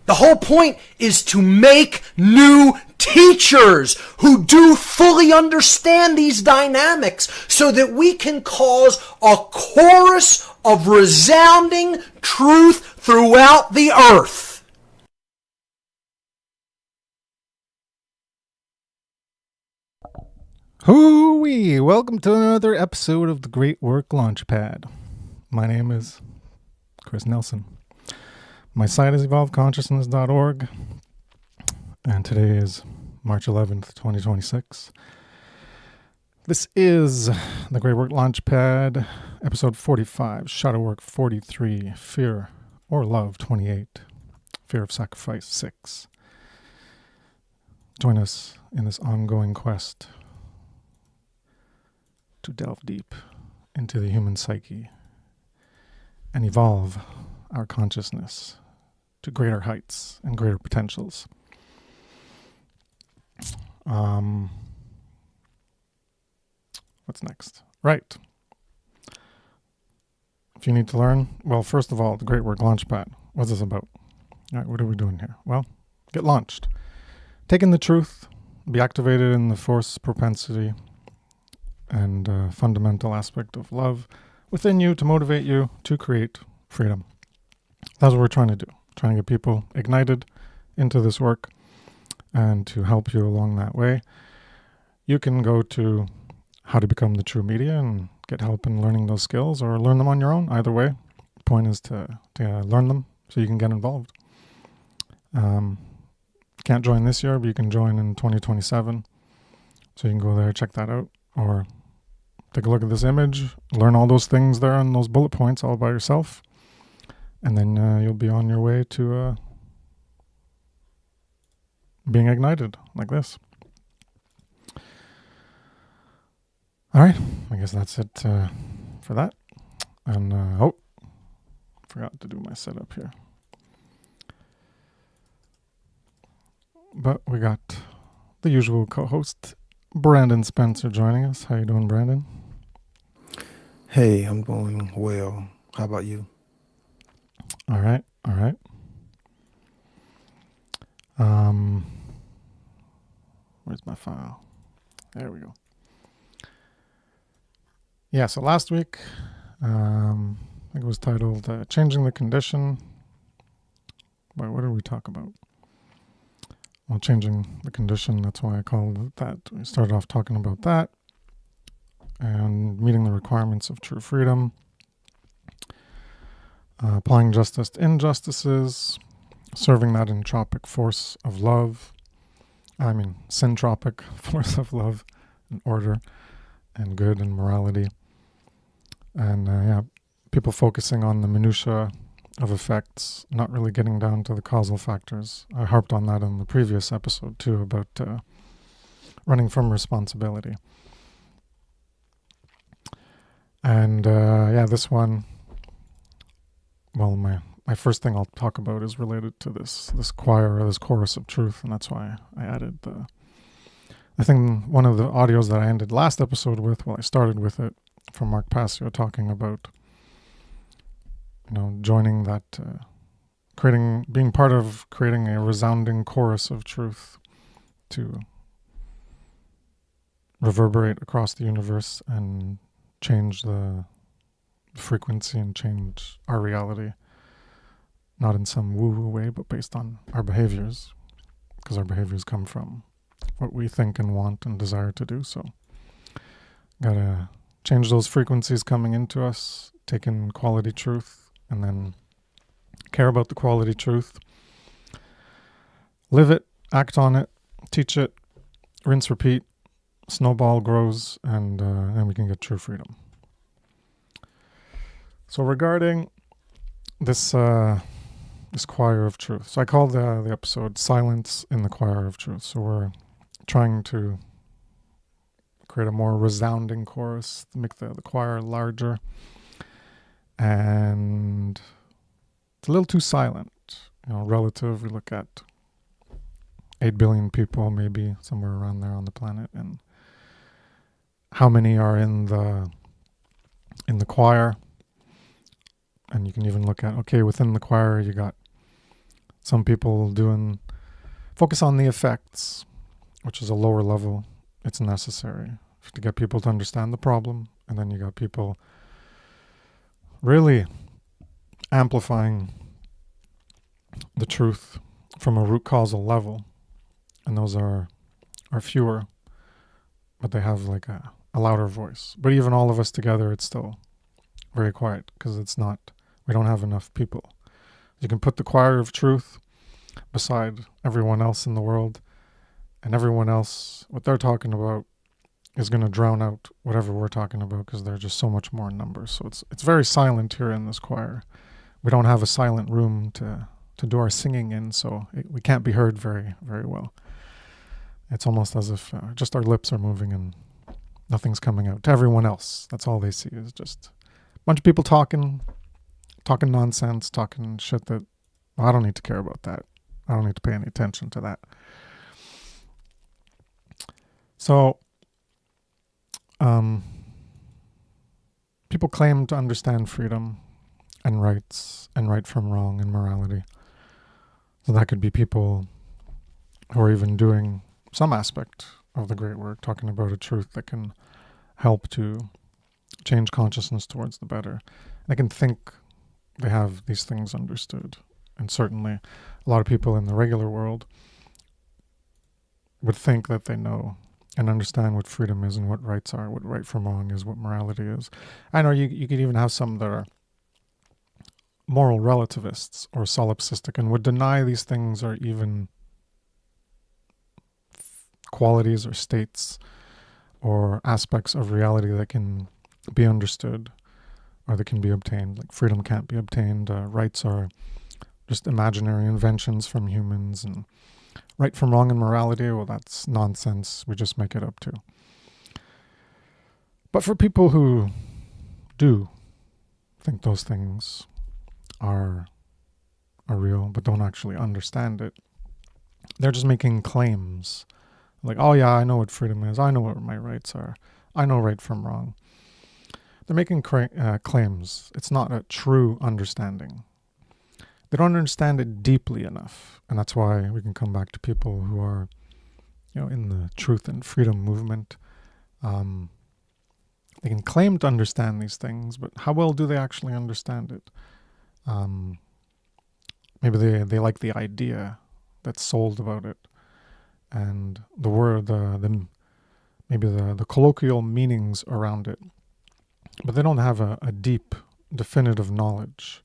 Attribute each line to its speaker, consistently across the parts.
Speaker 1: The whole point is to make new teachers who do fully understand these dynamics so that we can cause a chorus of resounding truth throughout the earth.
Speaker 2: Hoo-wee! Welcome to another episode of the Great Work Launchpad. My name is Kris Nelson. My site is evolvedconsciousness.org, and today is March 11th, 2026. This is the Great Work Launchpad, episode 45, Shadow Work 43, Fear or Love 28, Fear of Sacrifice 6. Join us in this ongoing quest to delve deep into the human psyche and evolve our consciousness to greater heights and greater potentials. What's next? Right. If you need to learn, well, first of all, the Great Work Launchpad. What's this about? All right, what are we doing here? Well, get launched. Take in the truth, be activated in the force propensity and fundamental aspect of love within you to motivate you to create freedom. That's what we're trying to do. Trying to get people ignited into this work and to help you along that way. You can go to How to Become the True Media and get help in learning those skills, or learn them on your own. Either way, the point is to learn them so you can get involved. Can't join this year, but you can join in 2027. So you can go there, check that out, or take a look at this image, learn all those things there and those bullet points all by yourself. And then you'll be on your way to being ignited like this. All right, I guess that's it for that. And forgot to do my setup here. But we got the usual co-host, Brandon Spencer, joining us. How you doing, Brandon?
Speaker 3: Hey, I'm doing well. How about you?
Speaker 2: All right. Where's my file? There we go. Yeah, so last week, I think it was titled Changing the Condition. But what did we talk about? Well, changing the condition, that's why I called it that. We started off talking about that and meeting the requirements of true freedom. Applying justice to injustices, serving that entropic force of love. Syntropic force of love and order and good and morality. And people focusing on the minutiae of effects, not really getting down to the causal factors. I harped on that in the previous episode too, about running from responsibility. And this one, well, my first thing I'll talk about is related to this choir, or this chorus of truth, and that's why I added one of the audios that I ended last episode with, I started with it, from Mark Passio, talking about, joining that, being part of creating a resounding chorus of truth to reverberate across the universe and change the frequency and change our reality, not in some woo-woo way, but based on our behaviors, because our behaviors come from what we think and want and desire to do. So gotta change those frequencies coming into us, take in quality truth, and then care about the quality truth, live it, act on it, teach it, rinse, repeat, snowball grows, and then we can get true freedom. So regarding this choir of truth, so I called the episode Silence in the Choir of Truth. So we're trying to create a more resounding chorus, make the choir larger, and it's a little too silent, relative. We look at 8 billion people, maybe somewhere around there on the planet, and how many are in the choir. And you can even look at, within the choir you got Some people focus on the effects, which is a lower level. It's necessary to get people to understand the problem. And then you got people really amplifying the truth from a root causal level. And those are fewer, but they have like a louder voice. But even all of us together, it's still very quiet because we don't have enough people. You can put the choir of truth beside everyone else in the world, and everyone else, what they're talking about is going to drown out whatever we're talking about because they're just so much more in numbers. So it's very silent here in this choir. We don't have a silent room to do our singing in, so we can't be heard very, very well. It's almost as if just our lips are moving and nothing's coming out. To everyone else, that's all they see is just a bunch of people talking nonsense, talking shit that I don't need to care about that. I don't need to pay any attention to that. So, people claim to understand freedom and rights and right from wrong and morality. So that could be people who are even doing some aspect of the great work, talking about a truth that can help to change consciousness towards the better. They can think they have these things understood. And certainly a lot of people in the regular world would think that they know and understand what freedom is and what rights are, what right from wrong is, what morality is. I know you could even have some that are moral relativists or solipsistic and would deny these things are even qualities or states or aspects of reality that can be understood or that can be obtained. Like freedom can't be obtained. Rights are just imaginary inventions from humans, and right from wrong and morality, well, that's nonsense. We just make it up too. But for people who do think those things are real but don't actually understand it, they're just making claims. Like, oh yeah, I know what freedom is. I know what my rights are. I know right from wrong. They're making claims. It's not a true understanding. They don't understand it deeply enough. And that's why we can come back to people who are, in the truth and freedom movement. They can claim to understand these things, but how well do they actually understand it? Maybe they like the idea that's sold about it, and the word, maybe the colloquial meanings around it, but they don't have a deep, definitive knowledge.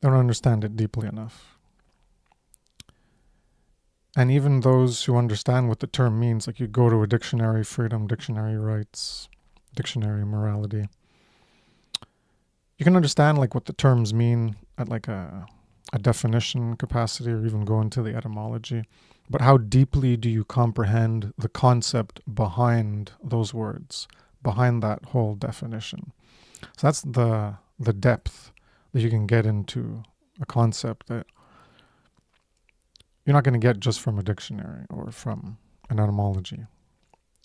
Speaker 2: They don't understand it deeply enough. And even those who understand what the term means, like you go to a dictionary, freedom, dictionary, rights, dictionary, morality, you can understand like what the terms mean at like a definition capacity, or even go into the etymology. But how deeply do you comprehend the concept behind those words, behind that whole definition? So that's the depth that you can get into a concept that you're not going to get just from a dictionary or from an etymology.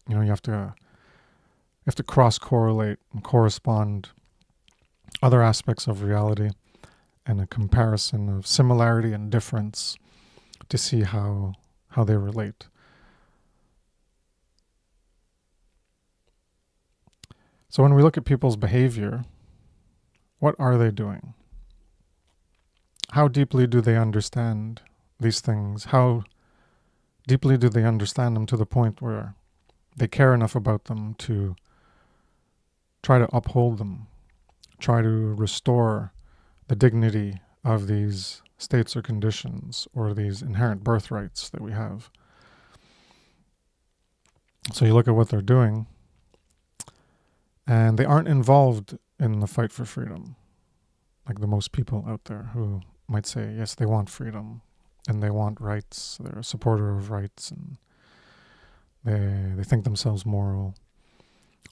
Speaker 2: You have to cross-correlate and correspond other aspects of reality and a comparison of similarity and difference to see how they relate. So when we look at people's behavior, what are they doing? How deeply do they understand these things? How deeply do they understand them to the point where they care enough about them to try to uphold them, try to restore the dignity of these states or conditions or these inherent birthrights that we have? So you look at what they're doing, and they aren't involved in the fight for freedom, like the most people out there who might say, yes, they want freedom and they want rights. They're a supporter of rights and they think themselves moral.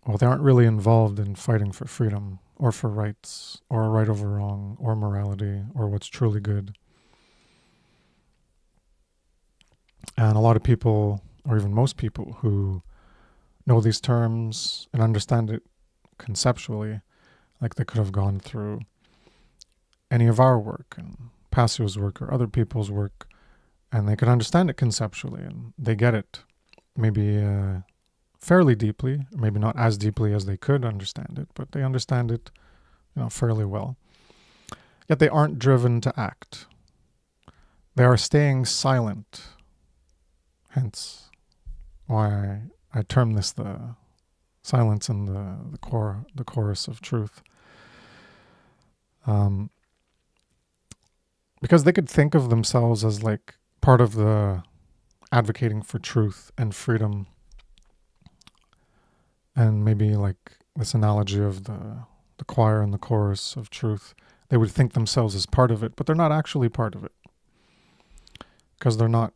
Speaker 2: Well, they aren't really involved in fighting for freedom or for rights or right over wrong or morality or what's truly good. And a lot of people, or even most people who know these terms and understand it conceptually, like they could have gone through any of our work and Passio's work or other people's work, and they can understand it conceptually, and they get it maybe fairly deeply, maybe not as deeply as they could understand it, but they understand it, fairly well. Yet they aren't driven to act. They are staying silent. Hence why I term this the silence in the chorus of truth. Because they could think of themselves as like part of the advocating for truth and freedom, and maybe like this analogy of the choir and the chorus of truth, they would think themselves as part of it, but they're not actually part of it, because they're not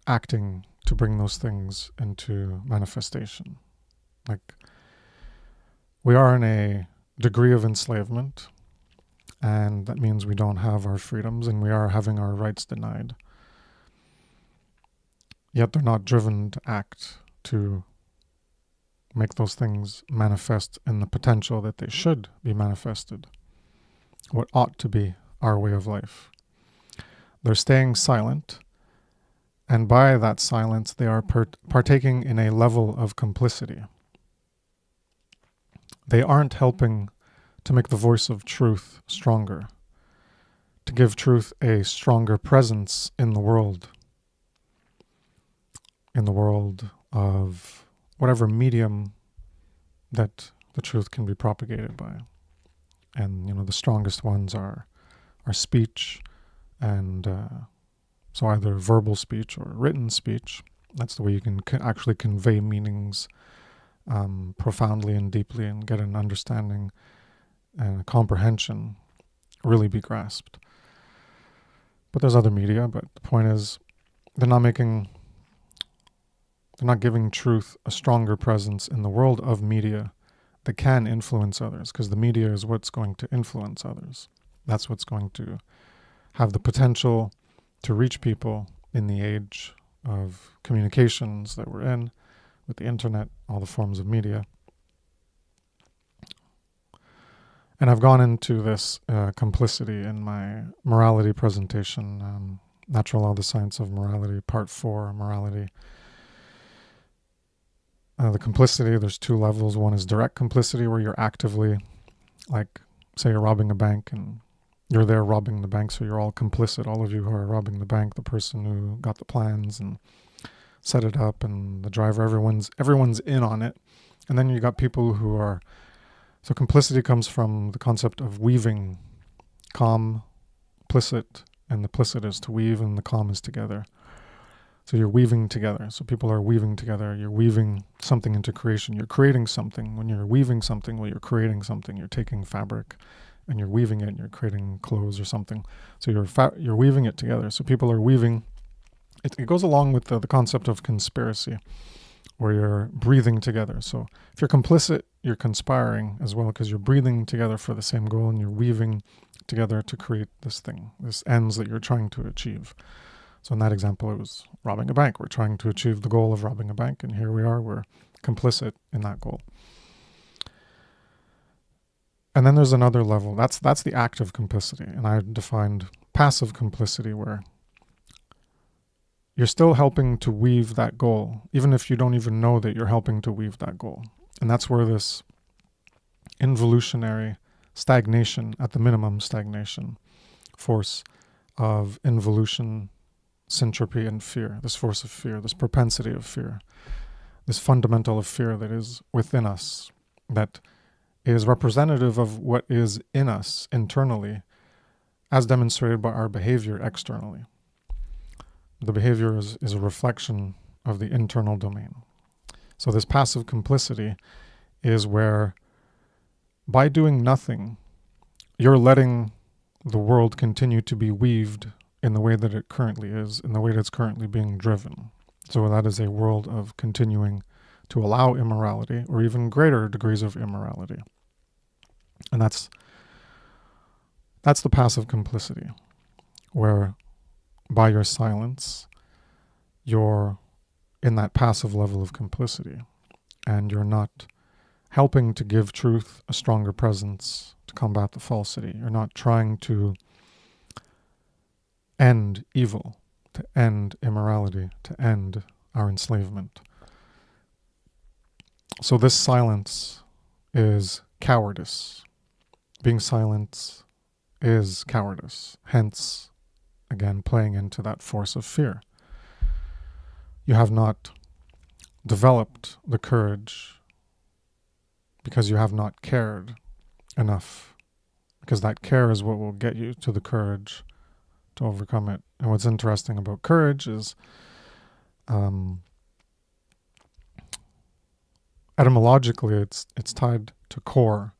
Speaker 2: acting to bring those things into manifestation. Like, we are in a degree of enslavement, and that means we don't have our freedoms and we are having our rights denied. Yet they're not driven to act to make those things manifest in the potential that they should be manifested, what ought to be our way of life. They're staying silent, and by that silence they are partaking in a level of complicity. They aren't helping to make the voice of truth stronger, to give truth a stronger presence in the world of whatever medium that the truth can be propagated by. And, the strongest ones are speech, and so either verbal speech or written speech. That's the way you can actually convey meanings profoundly and deeply, and get an understanding and a comprehension really be grasped. But there's other media, but the point is they're not giving truth a stronger presence in the world of media that can influence others, because the media is what's going to influence others. That's what's going to have the potential to reach people in the age of communications that we're in, with the internet, all the forms of media. And I've gone into this complicity in my morality presentation, Natural Law, the Science of Morality, Part 4, Morality. The complicity, there's two levels. One is direct complicity, where you're actively, like, say you're robbing a bank, and you're there robbing the bank, so you're all complicit, all of you who are robbing the bank, the person who got the plans and set it up, and the driver, everyone's in on it. And then you got people who are, so complicity comes from the concept of weaving, complicit, and the plicit is to weave, and the com is together. So you're weaving together. So people are weaving together. You're weaving something into creation. You're creating something. When you're weaving something, well, you're creating something. You're taking fabric and you're weaving it, and you're creating clothes or something. So you're weaving it together. So people are weaving. It goes along with the concept of conspiracy, where you're breathing together. So if you're complicit, you're conspiring as well, because you're breathing together for the same goal, and you're weaving together to create this thing, this ends that you're trying to achieve. So in that example, it was robbing a bank. We're trying to achieve the goal of robbing a bank, and here we are, we're complicit in that goal. And then there's another level. That's the active complicity. And I defined passive complicity, where you're still helping to weave that goal, even if you don't even know that you're helping to weave that goal. And that's where this involutionary stagnation, at the minimum stagnation, force of involution, syntropy, and fear, this force of fear, this propensity of fear, this fundamental of fear that is within us, that is representative of what is in us internally, as demonstrated by our behavior externally. The behavior is a reflection of the internal domain. So this passive complicity is where, by doing nothing, you're letting the world continue to be weaved in the way that it currently is, in the way that's currently being driven. So that is a world of continuing to allow immorality, or even greater degrees of immorality. And that's the passive complicity, where by your silence, you're in that passive level of complicity, and you're not helping to give truth a stronger presence to combat the falsity. You're not trying to end evil, to end immorality, to end our enslavement. So this silence is cowardice. Being silent is cowardice. Hence, again, playing into that force of fear. You have not developed the courage because you have not cared enough. Because that care is what will get you to the courage to overcome it. And what's interesting about courage is etymologically it's tied to core.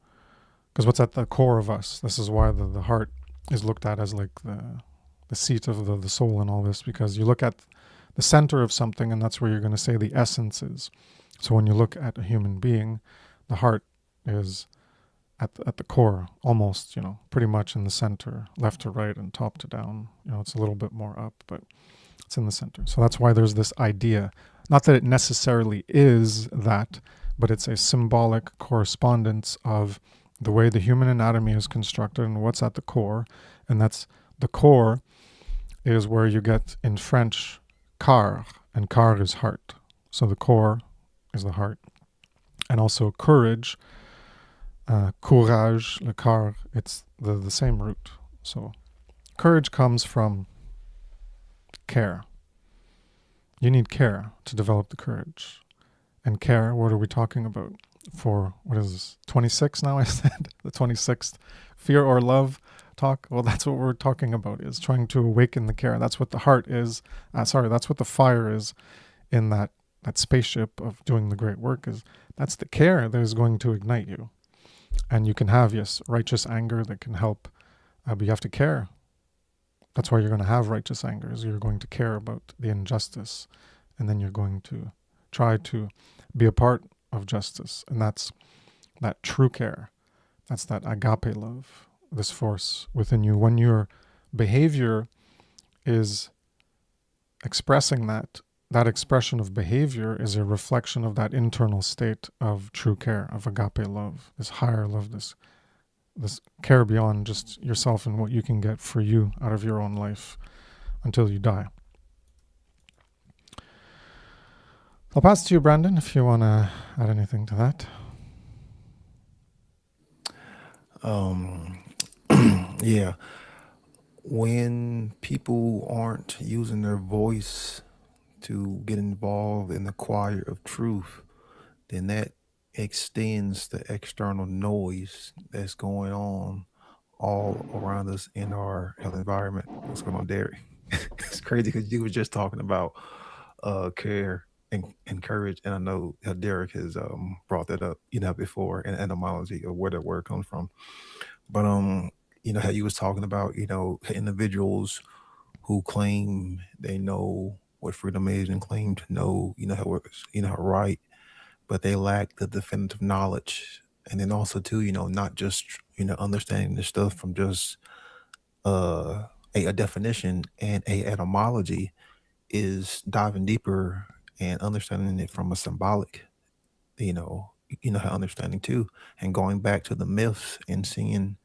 Speaker 2: Because what's at the core of us, this is why the heart is looked at as like the seat of the soul and all this, because you look at the center of something and that's where you're going to say the essence is. So when you look at a human being, the heart is at the core, almost, pretty much in the center, left to right and top to down. It's a little bit more up, but it's in the center. So that's why there's this idea, not that it necessarily is that, but it's a symbolic correspondence of the way the human anatomy is constructed and what's at the core. And that's the core is where you get in French car, and car is heart. So the core is the heart. And also courage, courage, le car, it's the same root. So courage comes from care. You need care to develop the courage. And care, what are we talking about? For, what is this, 26 now I said? The 26th fear or love talk? Well, that's what we're talking about, is trying to awaken the care. That's what the heart is. That's what the fire is in that spaceship of doing the great work. Is that's the care that is going to ignite you. And you can have, yes, righteous anger that can help, but you have to care. That's why you're going to have righteous anger, is you're going to care about the injustice, and then you're going to try to be a part of justice. And that's that true care. That's that agape love, this force within you. When your behavior is expressing that expression of behavior is a reflection of that internal state of true care, of agape love, this higher love, this care beyond just yourself and what you can get for you out of your own life until you die. I'll pass to you, Brandon, if you want to add anything to that.
Speaker 3: Yeah. When people aren't using their voice to get involved in the choir of truth, then that extends the external noise that's going on all around us in our health environment. What's going on, Derek? It's crazy because you were just talking about care and courage, and I know how Derek has brought that up, before, in etymology of where that word comes from. But how you was talking about, individuals who claim they know what freedom is and claim to know, how it's, how right, but they lack the definitive knowledge. And then also too, not just, understanding this stuff from just a definition and a etymology, is diving deeper and understanding it from a symbolic, you know, how understanding too, and going back to the myths and seeing,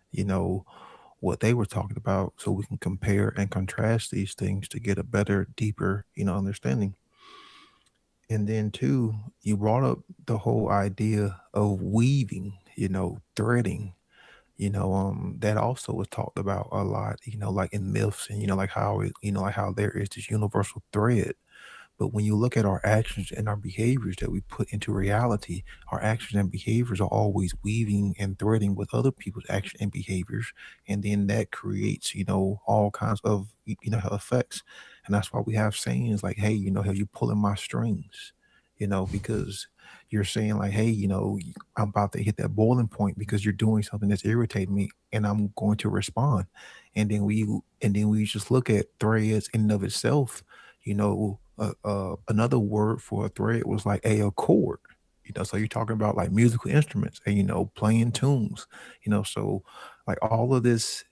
Speaker 3: what they were talking about, so we can compare and contrast these things to get a better, deeper, understanding. And then too, you brought up the whole idea of weaving, threading, that also was talked about a lot, like in myths, and like how like how there is this universal thread. But when you look at our actions and our behaviors that we put into reality, our actions and behaviors are always weaving and threading with other people's actions and behaviors. And then that creates, all kinds of, effects. And that's why we have sayings like, hey, have you pulling my strings? Because you're saying like, hey, I'm about to hit that boiling point because you're doing something that's irritating me, and I'm going to respond. And then we just look at threads in and of itself. Another word for a thread was like a accord. So you're talking about like musical instruments and playing tunes. So like all of this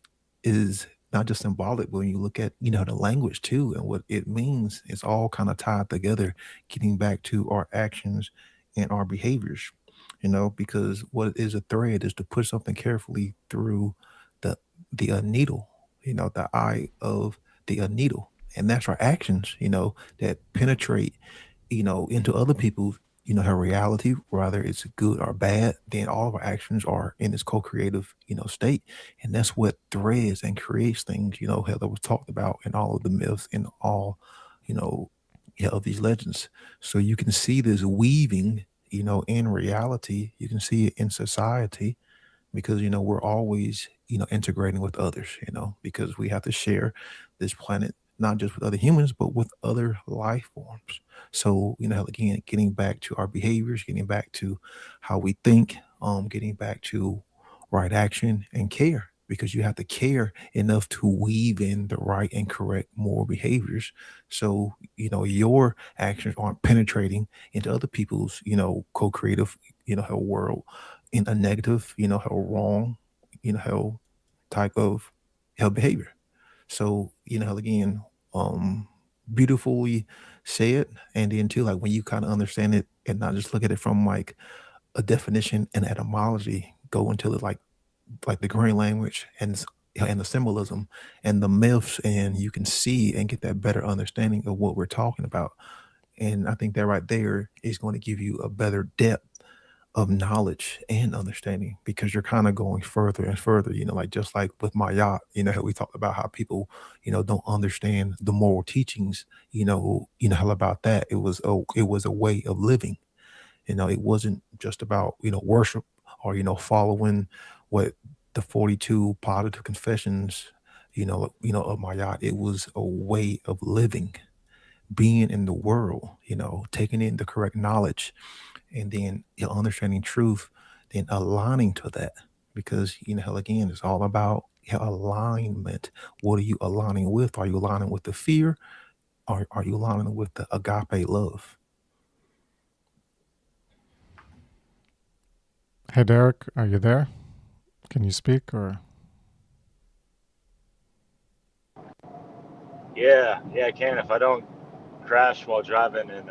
Speaker 3: is not just symbolic, but when you look at the language too and what it means, it's all kind of tied together, getting back to our actions and our behaviors. Because what is a thread is to put something carefully through the needle, the eye of the needle, and that's our actions, that penetrate, into other people's, her reality, whether it's good or bad. Then all of our actions are in this co-creative, state, and that's what threads and creates things. Heather was talked about in all of the myths and all, you know, yeah, of these legends. So you can see this weaving, in reality. You can see it in society because we're always integrating with others, because we have to share this planet not just with other humans but with other life forms. So again, getting back to our behaviors, getting back to how we think, getting back to right action and care, because you have to care enough to weave in the right and correct moral behaviors, so your actions aren't penetrating into other people's co-creative how world in a negative, how wrong, how type of how behavior. So, again, um, beautifully said. And then too, like when you kind of understand it and not just look at it from like a definition and etymology, go into the like the green language and the symbolism and the myths, and you can see and get that better understanding of what we're talking about. And I think that right there is going to give you a better depth of knowledge and understanding, because you're kind of going further and further, like just like with my yacht, how we talked about how people, don't understand the moral teachings, how about that. It was a way of living. It wasn't just about, worship or, following what the 42 positive confessions, of my yacht. It was a way of living, being in the world, taking in the correct knowledge, and then understanding truth, then aligning to that. Because hell, again, it's all about alignment. What are you aligning with? Are you aligning with the fear, or are you aligning with the agape love?
Speaker 2: Hey, Derek, are you there? Can you speak or?
Speaker 4: Yeah, I can if I don't crash while driving and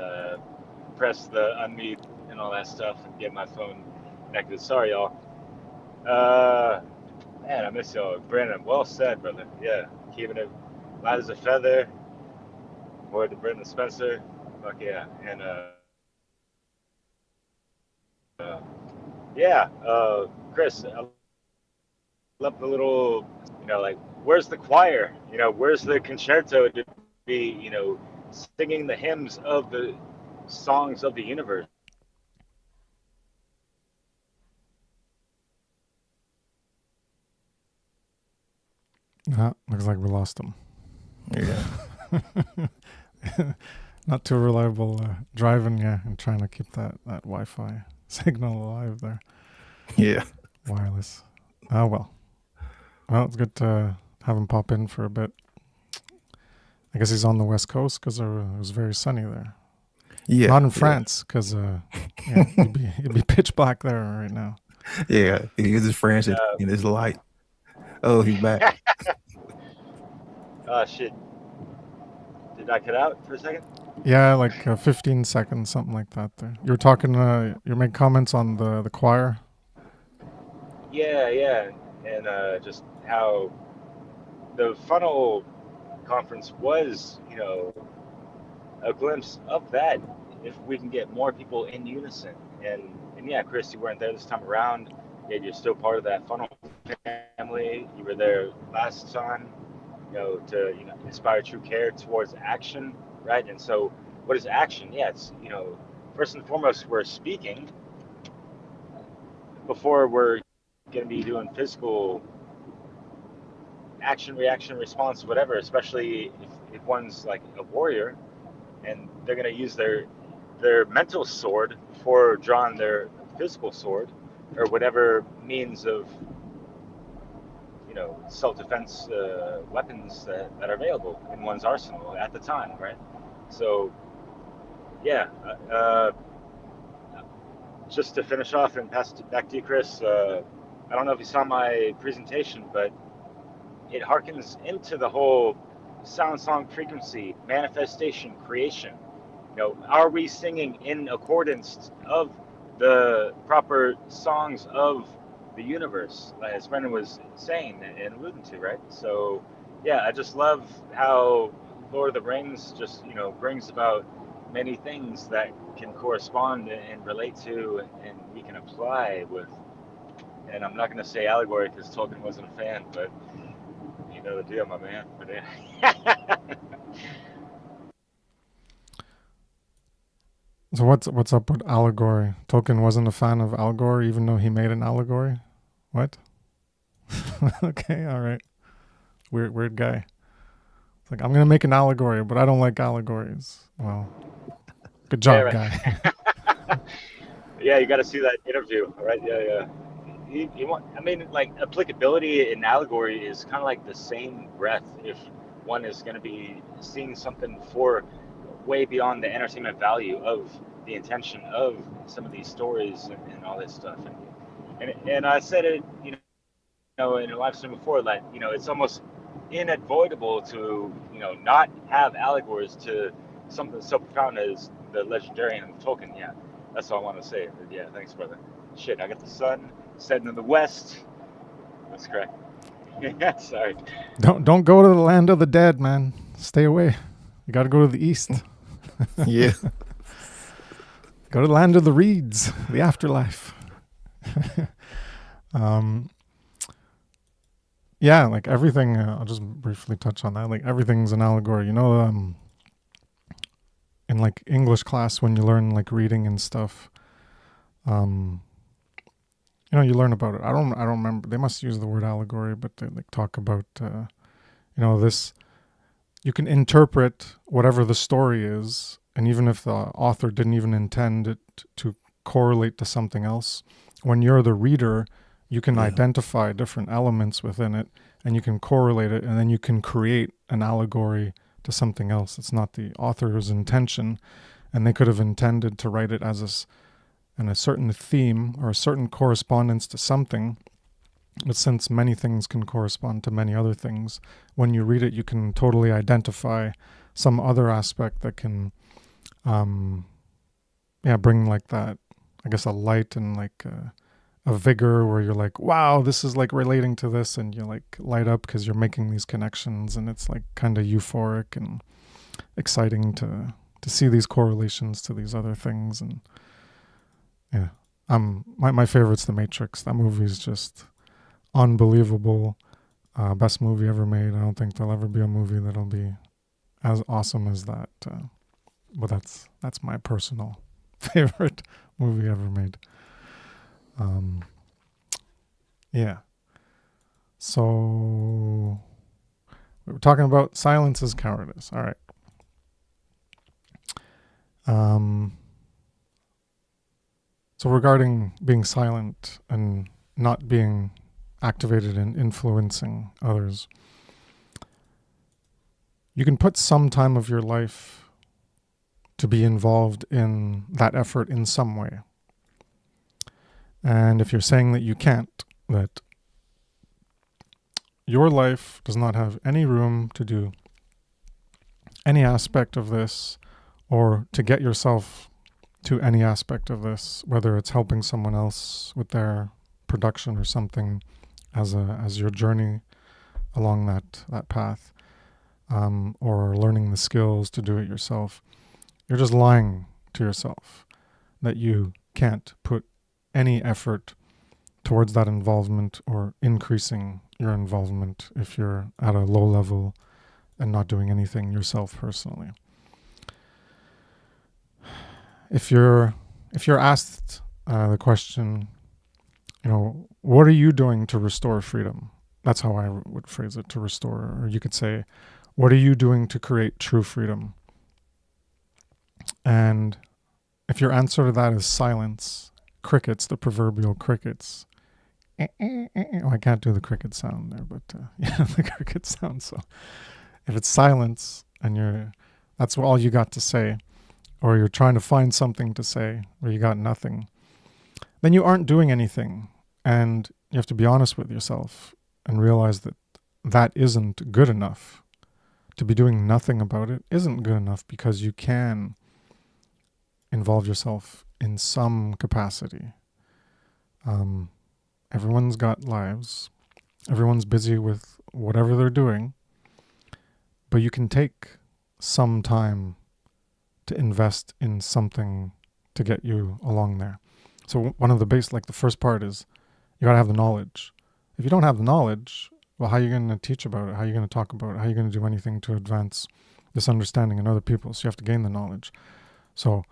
Speaker 4: press the unmute and all that stuff and get my phone connected. Sorry, y'all. Uh, Man, I miss y'all. Brandon, well said, brother. Yeah, keeping it light as a feather. Word to Brendan Spencer. Fuck yeah. And yeah, Chris, I love the little, like, where's the choir? Where's the concerto to be, singing the hymns of the songs of the universe?
Speaker 2: Looks like we lost him.
Speaker 3: Yeah.
Speaker 2: Not too reliable driving, yeah, and trying to keep that Wi-Fi signal alive there.
Speaker 3: Yeah.
Speaker 2: Wireless. Oh, well. Well, it's good to have him pop in for a bit. I guess he's on the West Coast because it was very sunny there.
Speaker 3: Yeah.
Speaker 2: Not in France because it'd be pitch black there right now.
Speaker 3: Yeah. He is France in his light. Oh, he's back.
Speaker 4: Oh, shit. Did I cut out for a second?
Speaker 2: Yeah, like 15 seconds, something like that there. You were talking, you made comments on the choir.
Speaker 4: Yeah. And just how the funnel conference was, a glimpse of that. If we can get more people in unison, and yeah, Chris, you weren't there this time around, yet you're still part of that funnel family. You were there last time, to inspire true care towards action, right? And so, what is action? Yeah, it's first and foremost, we're speaking before we're going to be doing physical action, reaction, response, whatever. Especially if one's like a warrior and they're going to use their mental sword before drawing their physical sword, or whatever means of self-defense weapons that are available in one's arsenal at the time, right? So yeah, just to finish off and pass it back to you, Chris. I don't know if you saw my presentation, but it harkens into the whole sound, song, frequency, manifestation, creation. Are we singing in accordance of the proper songs of the universe, as Brendan was saying and alluding to, right? So, yeah, I just love how Lord of the Rings just, brings about many things that can correspond and relate to, and we can apply with. And I'm not going to say allegory because Tolkien wasn't a fan, but you know the deal, my man. But yeah.
Speaker 2: So what's up with allegory? Tolkien wasn't a fan of allegory, even though he made an allegory. What? Okay, all right. Weird guy. It's like, I'm gonna make an allegory, but I don't like allegories. Well, good
Speaker 4: Yeah,
Speaker 2: job,
Speaker 4: right.
Speaker 2: guy.
Speaker 4: Yeah, you got to see that interview, right? Yeah, yeah. I mean, like applicability in allegory is kind of like the same breath. If one is going to be seeing something for way beyond the entertainment value of the intention of some of these stories and all this stuff, and I said it, in a live stream before, that it's almost unavoidable to not have allegories to something so profound as the legendarian of Tolkien. Yeah, that's all I want to say. But yeah, thanks, brother. Shit, I got the sun setting in the west. That's correct. Yeah, sorry.
Speaker 2: Don't go to the land of the dead, man. Stay away. You got to go to the east.
Speaker 3: Yeah.
Speaker 2: Go to the land of the reeds, the afterlife. Yeah, like everything. I'll just briefly touch on that. Like everything's an allegory. In like English class when you learn like reading and stuff, you learn about it. I don't remember. They must use the word allegory, but they like talk about this. You can interpret whatever the story is, and even if the author didn't even intend it to correlate to something else, when you're the reader, you can identify different elements within it, and you can correlate it, and then you can create an allegory to something else. It's not the author's intention, and they could have intended to write it as a certain theme or a certain correspondence to something. But since many things can correspond to many other things, when you read it, you can totally identify some other aspect that can, bring like that, I guess, a light and like a vigor where you're like, wow, this is like relating to this, and you like light up because you're making these connections, and it's like kind of euphoric and exciting to see these correlations to these other things. And yeah, my favorite's The Matrix. That movie is just unbelievable. Best movie ever made. I don't think there'll ever be a movie that'll be as awesome as that. But that's my personal favorite movie ever made. Yeah. So we were talking about silence is cowardice. All right. So regarding being silent and not being activated in influencing others, you can put some time of your life to be involved in that effort in some way. And if you're saying that you can't, that your life does not have any room to do any aspect of this, or to get yourself to any aspect of this, whether it's helping someone else with their production or something as your journey along that path, or learning the skills to do it yourself, you're just lying to yourself that you can't put any effort towards that involvement or increasing your involvement if you're at a low level and not doing anything yourself personally. If you're asked the question, what are you doing to restore freedom? That's how I would phrase it, to restore. Or you could say, what are you doing to create true freedom? And if your answer to that is silence, crickets, the proverbial crickets. I can't do the cricket sound there, but the cricket sound. So if it's silence and that's all you got to say, or you're trying to find something to say where you got nothing, then you aren't doing anything. And you have to be honest with yourself and realize that that isn't good enough. To be doing nothing about it isn't good enough, because you can involve yourself in some capacity. Everyone's got lives. Everyone's busy with whatever they're doing. but you can take some time to invest in something to get you along there. So one of the the first part is you got to have the knowledge. If you don't have the knowledge, well, how are you going to teach about it? How are you going to talk about it? How are you going to do anything to advance this understanding in other people? So you have to gain the knowledge. So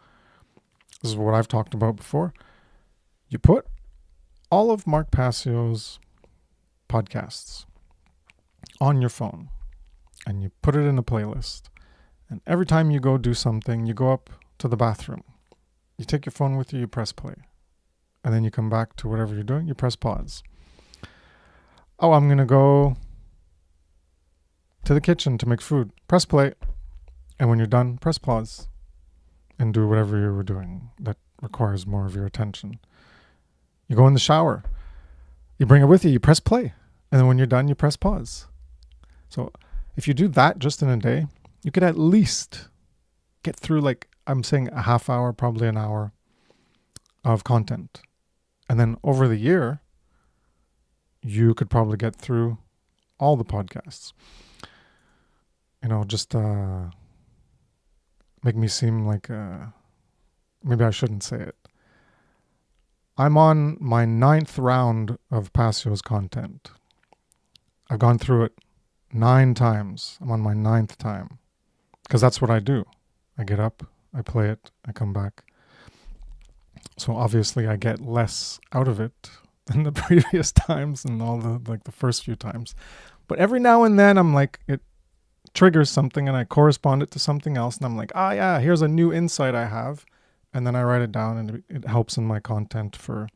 Speaker 2: this is what I've talked about before. You put all of Mark Passio's podcasts on your phone and you put it in a playlist. And every time you go do something, you go up to the bathroom. You take your phone with you, you press play. And then you come back to whatever you're doing, you press pause. Oh, I'm going to go to the kitchen to make food. Press play. And when you're done, press pause. And do whatever you were doing that requires more of your attention. You go in the shower. You bring it with you, you press play. And then when you're done, you press pause. So if you do that just in a day, you could at least get through, like I'm saying, a half hour, probably an hour of content. And then over the year, you could probably get through all the podcasts. Just make me seem like, maybe I shouldn't say it. I'm on my 9th round of Passio's content. I've gone through it 9 times. I'm on my 9th time. Because that's what I do. I get up, I play it, I come back. So obviously I get less out of it than the previous times and all the first few times. But every now and then I'm like, it triggers something and I correspond it to something else. And I'm like, yeah, here's a new insight I have. And then I write it down and it helps in my content for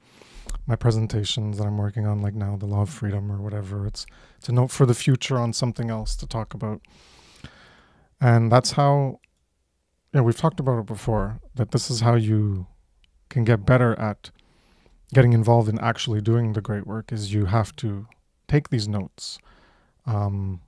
Speaker 2: my presentations that I'm working on, like now, the Law of Freedom or whatever. It's a note for the future on something else to talk about. And that's how, we've talked about it before, that this is how you can get better at getting involved in actually doing the great work, is you have to take these notes. Not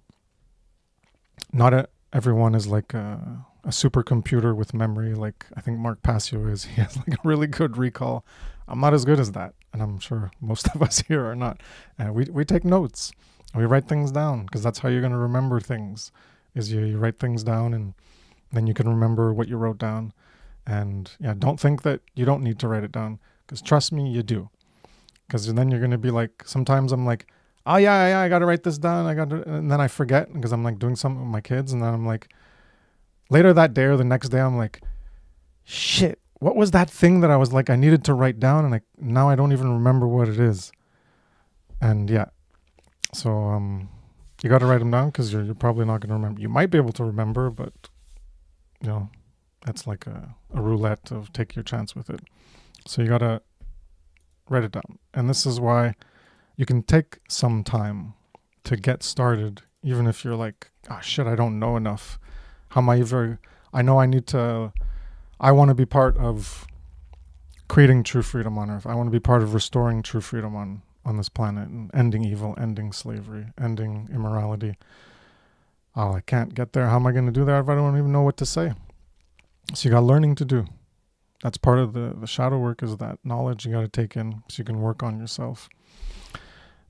Speaker 2: everyone is like a supercomputer with memory, like I think Mark Passio is. He has like a really good recall. I'm not as good as that, and I'm sure most of us here are not. And we take notes. We write things down, because that's how you're going to remember things, is you write things down, and then you can remember what you wrote down. And don't think that you don't need to write it down, because trust me, you do. Because then you're going to be like, sometimes I'm like, oh yeah, I got to write this down. And then I forget, because I'm like doing something with my kids. And then I'm like, later that day or the next day, I'm like, shit, what was that thing that I was like, I needed to write down? And now I don't even remember what it is. And so you got to write them down, because you're probably not going to remember. You might be able to remember, but that's like a roulette of take your chance with it. So you got to write it down. And this is why you can take some time to get started, even if you're like, oh shit, I don't know enough. How am I ever, I know I want to be part of creating true freedom on earth. I want to be part of restoring true freedom on this planet, and ending evil, ending slavery, ending immorality. Oh, I can't get there. How am I going to do that if I don't even know what to say? So you got learning to do. That's part of the shadow work, is that knowledge you got to take in so you can work on yourself.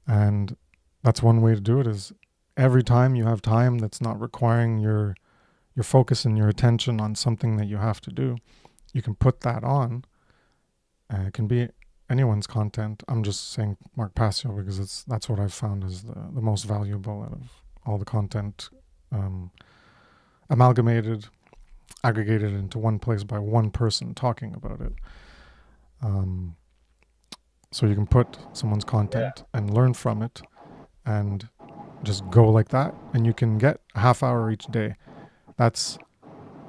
Speaker 2: And that's one way to do it, is every time you have time that's not requiring your focus and your attention on something that you have to do, you can put that on. And it can be anyone's content. I'm just saying Mark Passio because that's what I've found is the most valuable out of all the content, amalgamated, aggregated into one place by one person talking about it. So you can put someone's content and learn from it and just go like that. And you can get a half hour each day. That's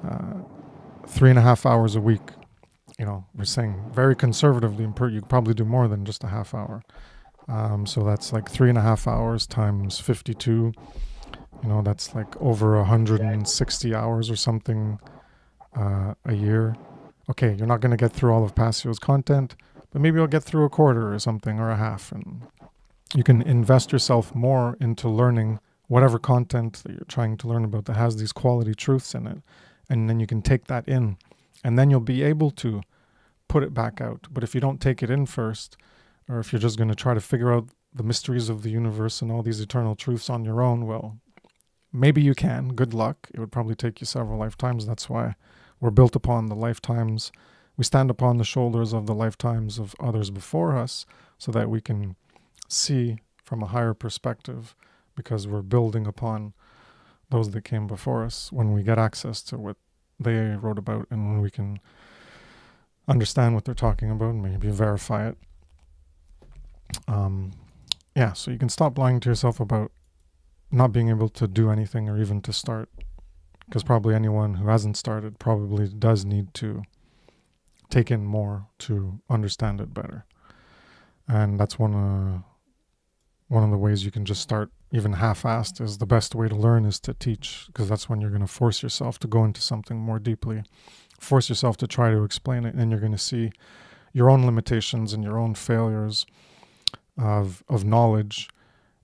Speaker 2: 3.5 hours a week. We're saying very conservatively, you could probably do more than just a half hour. So that's like 3.5 hours times 52. That's like over 160 hours or something a year. Okay, you're not going to get through all of Passio's content, but maybe you'll get through a quarter or something, or a half. And you can invest yourself more into learning whatever content that you're trying to learn about that has these quality truths in it. And then you can take that in, and then you'll be able to put it back out. But if you don't take it in first, or if you're just going to try to figure out the mysteries of the universe and all these eternal truths on your own, well, Maybe you can. Good luck. It would probably take you several lifetimes. That's why we're built upon the lifetimes. We stand upon the shoulders of the lifetimes of others before us so that we can see from a higher perspective, because we're building upon those that came before us when we get access to what they wrote about, and when we can understand what they're talking about and maybe verify it. So you can stop lying to yourself about not being able to do anything or even to start, because probably anyone who hasn't started probably does need to take in more to understand it better. And that's one of the ways you can just start even half-assed. Is the best way to learn is to teach, because that's when you're going to force yourself to go into something more deeply, force yourself to try to explain it, and you're going to see your own limitations and your own failures of knowledge,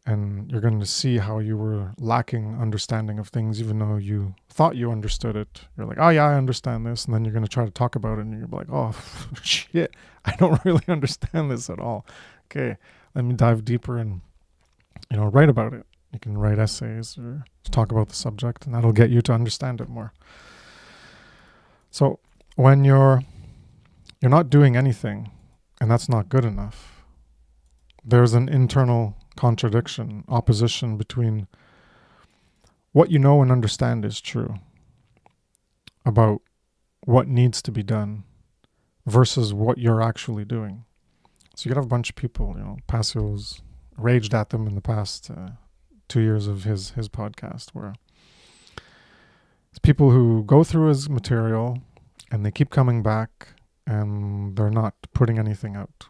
Speaker 2: and you're going to see how you were lacking understanding of things, even though you thought you understood it. You're like, oh yeah, I understand this, and then you're going to try to talk about it, and you're like, oh shit, I don't really understand this at all. Okay, let me dive deeper and write about it. You can write essays or talk about the subject, and that'll get you to understand it more. So when you're not doing anything, and that's not good enough, there's an internal contradiction, opposition between what you know and understand is true about what needs to be done versus what you're actually doing. So you could have a bunch of people, Passio's raged at them in the past 2 years of his podcast, where it's people who go through his material and they keep coming back and they're not putting anything out.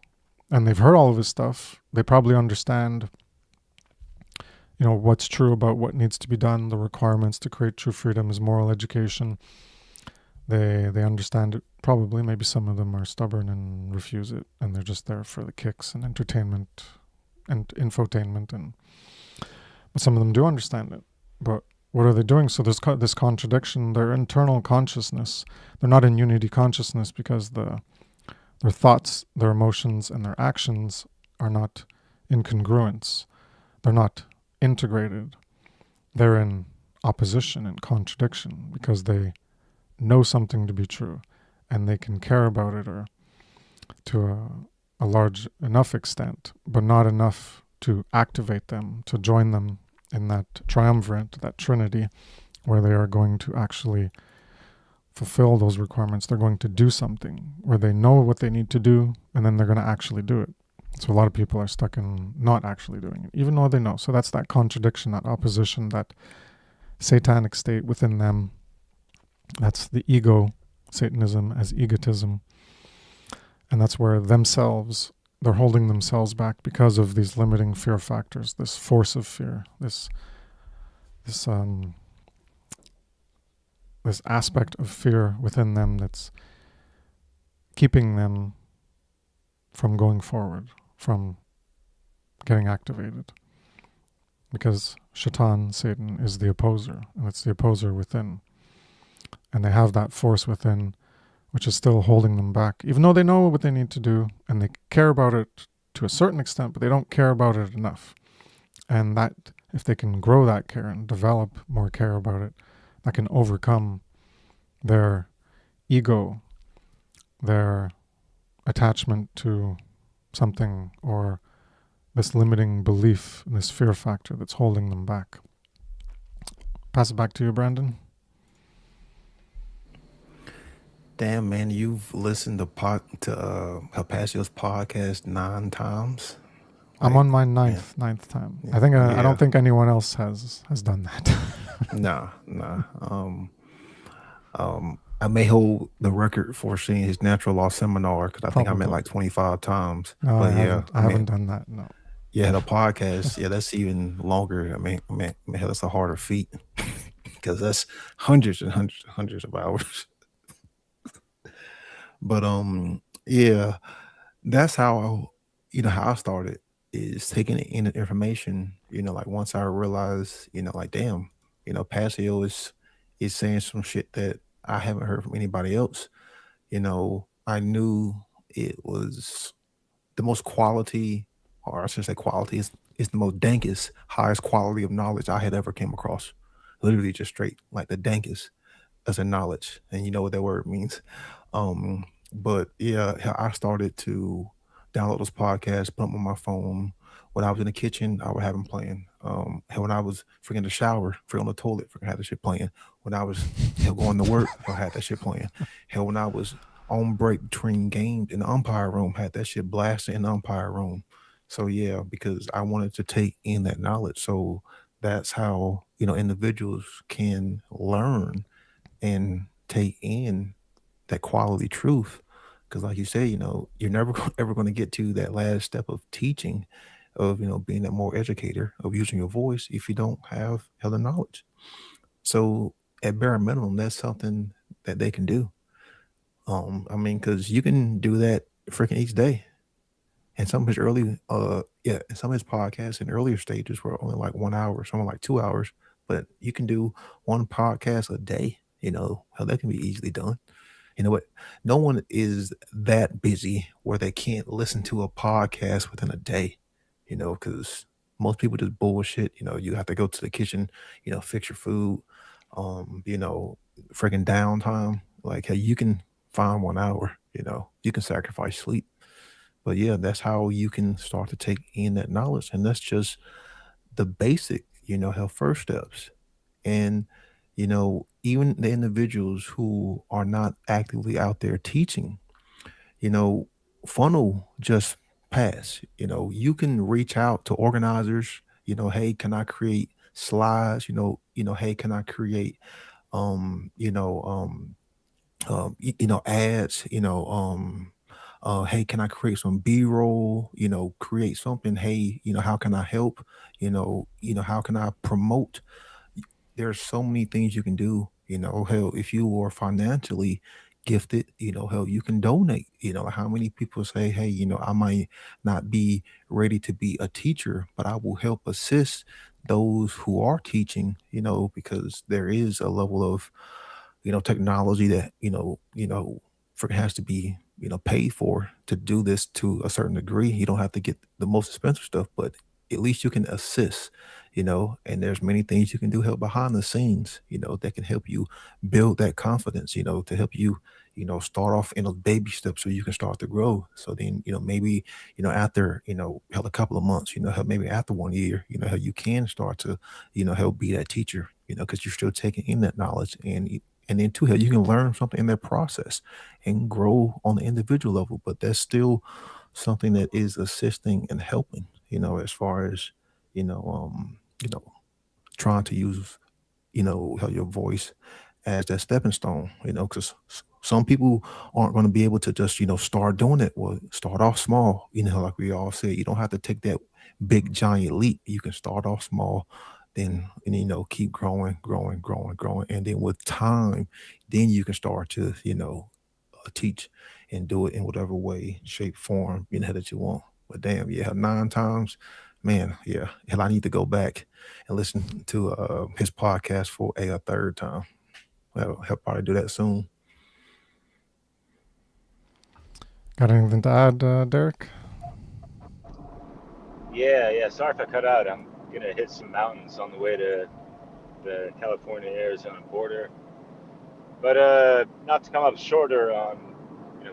Speaker 2: And they've heard all of his stuff. They probably understand, what's true about what needs to be done, the requirements to create true freedom, is moral education. They understand it probably. Maybe some of them are stubborn and refuse it, and they're just there for the kicks and entertainment and infotainment. But some of them do understand it. But what are they doing? So there's this contradiction. Their internal consciousness, they're not in unity consciousness, because their thoughts, their emotions, and their actions are not in congruence. They're not integrated. They're in opposition and contradiction, because they know something to be true and they can care about it, or to a large enough extent, but not enough to activate them, to join them in that triumvirate, that trinity, where they are going to actually fulfill those requirements. They're going to do something where they know what they need to do, and then they're going to actually do it. So a lot of people are stuck in not actually doing it, even though they know. So that's that contradiction, that opposition, that satanic state within them. That's the ego, Satanism as egotism. And that's where they're holding themselves back because of these limiting fear factors, this force of fear, this aspect of fear within them that's keeping them from going forward, from getting activated. Because Shaitan, Satan, is the opposer, and it's the opposer within. And they have that force within, which is still holding them back, even though they know what they need to do, and they care about it to a certain extent, but they don't care about it enough. And that, if they can grow that care and develop more care about it, that can overcome their ego, their attachment to something, or this limiting belief, this fear factor that's holding them back. Pass it back to you, Brandon.
Speaker 3: Damn, man, you've listened to Hapassio's podcast 9 times.
Speaker 2: I'm on my ninth time. Yeah. I don't think anyone else has done that.
Speaker 3: Nah. I may hold the record for seeing his natural law seminar, because I think I'm at like 25 times.
Speaker 2: No,
Speaker 3: but
Speaker 2: I haven't done that. No.
Speaker 3: Yeah, the podcast. Yeah, that's even longer. I mean, that's a harder feat, because that's hundreds and hundreds and hundreds of hours. But yeah, that's how how I started, is taking in the information. Like once I realized, like damn, Passio is saying some shit that I haven't heard from anybody else. I knew it was the most quality, or I should say quality, is the most dankest, highest quality of knowledge I had ever came across. literally just straight like the dankest as a knowledge, and you know what that word means. But yeah, I started to download those podcasts, put them on my phone. When I was in the kitchen, I would have them playing. When I was freaking in the shower, freaking on the toilet, freaking had that shit playing. When I was going to work, I had that shit playing. Hell, when I was on break between games in the umpire room, had that shit blasting in the umpire room. So yeah, because I wanted to take in that knowledge. So that's how individuals can learn and take in that quality truth. Because like you say, you're never ever going to get to that last step of teaching, of being that more educator, of using your voice, if you don't have the knowledge. So at bare minimum, that's something that they can do. I mean, because you can do that freaking each day. And some of his and some of his podcasts in earlier stages were only like 1 hour, some like 2 hours. But you can do one podcast a day. How that can be easily done. You know what? No one is that busy where they can't listen to a podcast within a day. Because most people just bullshit. You have to go to the kitchen, fix your food. Freaking downtime. Like, hey, you can find 1 hour. You can sacrifice sleep. But yeah, that's how you can start to take in that knowledge. And that's just the basic, health first steps. And, even the individuals who are not actively out there teaching, you know, funnel just pass. You can reach out to organizers, hey, can I create slides? Hey, can I create ads, hey, can I create some B-roll, create something, hey, how can I help, how can I promote? There's so many things you can do, hell, if you are financially gifted, hell, you can donate. How many people say, hey, I might not be ready to be a teacher, but I will help assist those who are teaching, because there is a level of technology that has to be paid for to do this to a certain degree. You don't have to get the most expensive stuff, but at least you can assist. And there's many things you can do help behind the scenes, that can help you build that confidence, to help you start off in a baby steps so you can start to grow. So then maybe after hell, a couple of months, hell, maybe after 1 year, how you can start to help be that teacher, because you're still taking in that knowledge. And then too, you can learn something in that process and grow on the individual level. But that's still something that is assisting and helping, as far as, you know, trying to use, how your voice as that stepping stone, because some people aren't going to be able to just, start doing it. Well, start off small, like we all say, you don't have to take that big giant leap. You can start off small, then, and, keep growing, growing, growing, growing. And then with time, then you can start to, teach and do it in whatever way, shape, form, that you want. But damn, yeah, 9 times, man, yeah. Hell, I need to go back and listen to his podcast for a third time. He'll probably do that soon.
Speaker 2: Got anything to add, Derek?
Speaker 4: Yeah. Sorry if I cut out. I'm gonna hit some mountains on the way to the California-Arizona border. But not to come up shorter on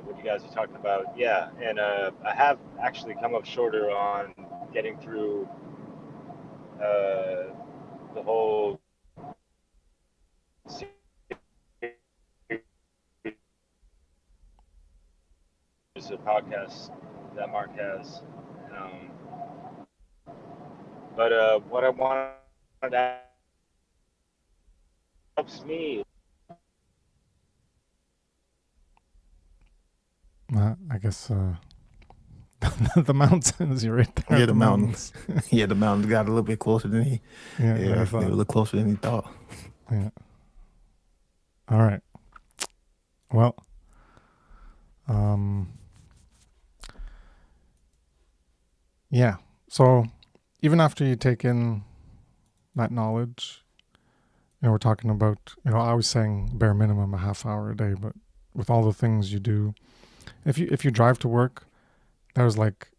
Speaker 4: what you guys are talking about. Yeah, and I have actually come up shorter on getting through the whole series of podcasts that Mark has. Um, but what I wanted to helps me.
Speaker 2: I guess the mountains. You're right there.
Speaker 3: Yeah, the mountains. Yeah, the mountains got a little bit closer than he.
Speaker 2: Yeah,
Speaker 3: they were a little closer than he thought.
Speaker 2: Yeah. All right. Well, yeah. So even after you take in that knowledge, we're talking about, I was saying bare minimum a half hour a day, but with all the things you do, if you drive to work, there's like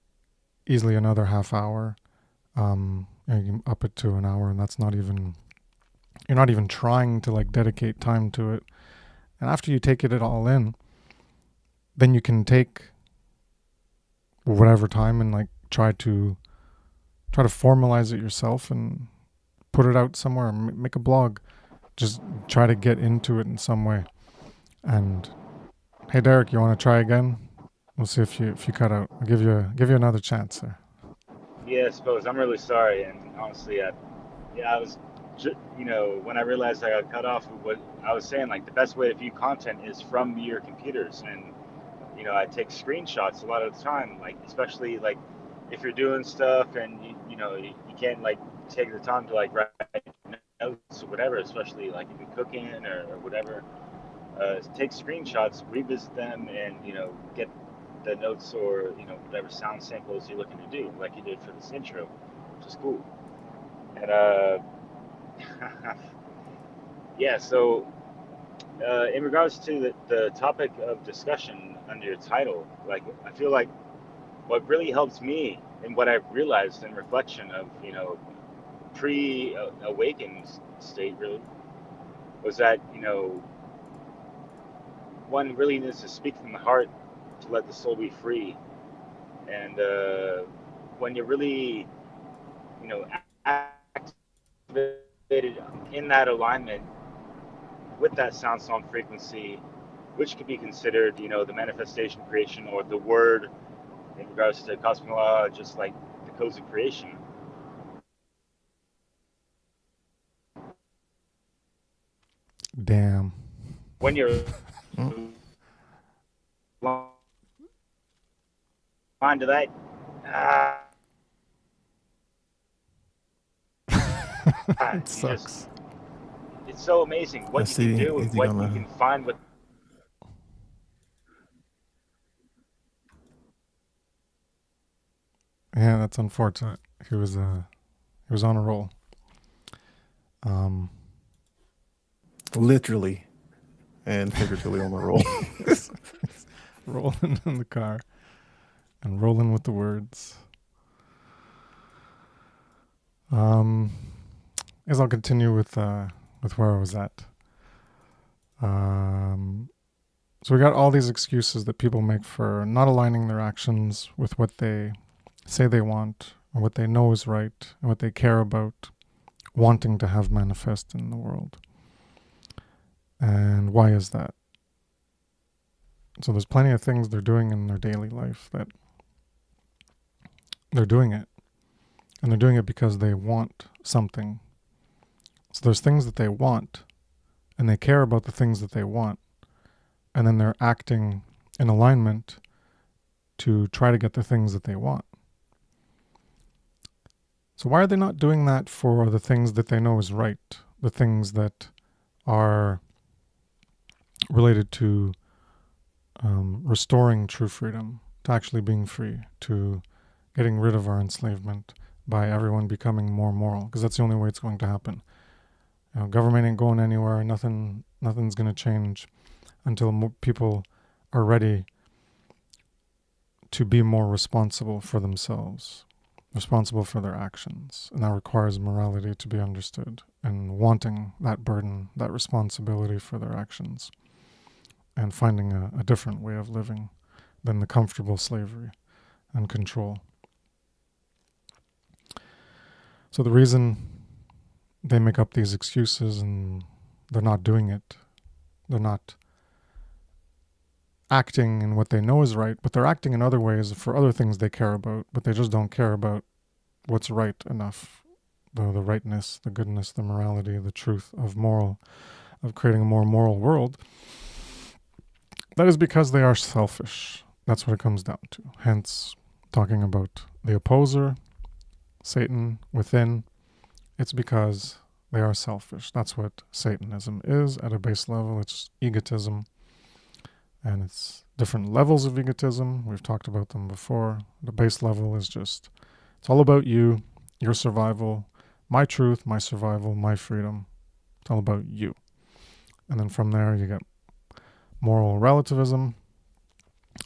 Speaker 2: easily another half hour. You can up it to an hour, and that's not even You're not even trying to like dedicate time to it. And after you take it all in, then you can take whatever time and like try to formalize it yourself and put it out somewhere, make a blog, just try to get into it in some way. And hey, Derek, you want to try again? We'll see if you cut out. I'll give you another chance there.
Speaker 4: Yeah, I suppose. I'm really sorry, and honestly, I was, when I realized I got cut off, what I was saying, like the best way to view content is from your computers, and I take screenshots a lot of the time, like especially like if you're doing stuff and you can't like take the time to like write notes or whatever, especially like if you're cooking or whatever. Take screenshots, revisit them, and get the notes or whatever sound samples you're looking to do, like you did for this intro, which is cool. And yeah, so in regards to the topic of discussion under your title, like I feel like what really helps me and what I've realized in reflection of pre-awakened state really was that one really needs to speak from the heart to let the soul be free. And when you're really, activated in that alignment with that sound song frequency, which could be considered, the manifestation creation or the word in regards to cosmic law, just like the codes of creation.
Speaker 2: Damn.
Speaker 4: When you're on to that,
Speaker 2: it sucks.
Speaker 4: It's so amazing what you can do and what you can find with.
Speaker 2: Yeah, that's unfortunate. He was on a roll.
Speaker 3: Literally and figuratively on the roll.
Speaker 2: Rolling in the car and rolling with the words. As I'll continue with where I was at. So we got all these excuses that people make for not aligning their actions with what they say they want, or what they know is right, and what they care about, wanting to have manifest in the world. And why is that? So there's plenty of things they're doing in their daily life that they're doing it. And they're doing it because they want something. So there's things that they want, and they care about the things that they want. And then they're acting in alignment to try to get the things that they want. So why are they not doing that for the things that they know is right? The things that are related to restoring true freedom, to actually being free, to getting rid of our enslavement by everyone becoming more moral, because that's the only way it's going to happen. Government ain't going anywhere. Nothing's going to change until people are ready to be more responsible for themselves, responsible for their actions. And that requires morality to be understood and wanting that burden, that responsibility for their actions, and finding a different way of living than the comfortable slavery and control. So the reason they make up these excuses and they're not doing it, they're not acting in what they know is right, but they're acting in other ways for other things they care about, but they just don't care about what's right enough. The rightness, the goodness, the morality, the truth of creating a more moral world. That is because they are selfish. That's what it comes down to. Hence, talking about the opposer, Satan within, it's because they are selfish. That's what Satanism is at a base level. It's egotism. And it's different levels of egotism. We've talked about them before. The base level is just, it's all about you, your survival, my truth, my survival, my freedom. It's all about you. And then from there, you get moral relativism.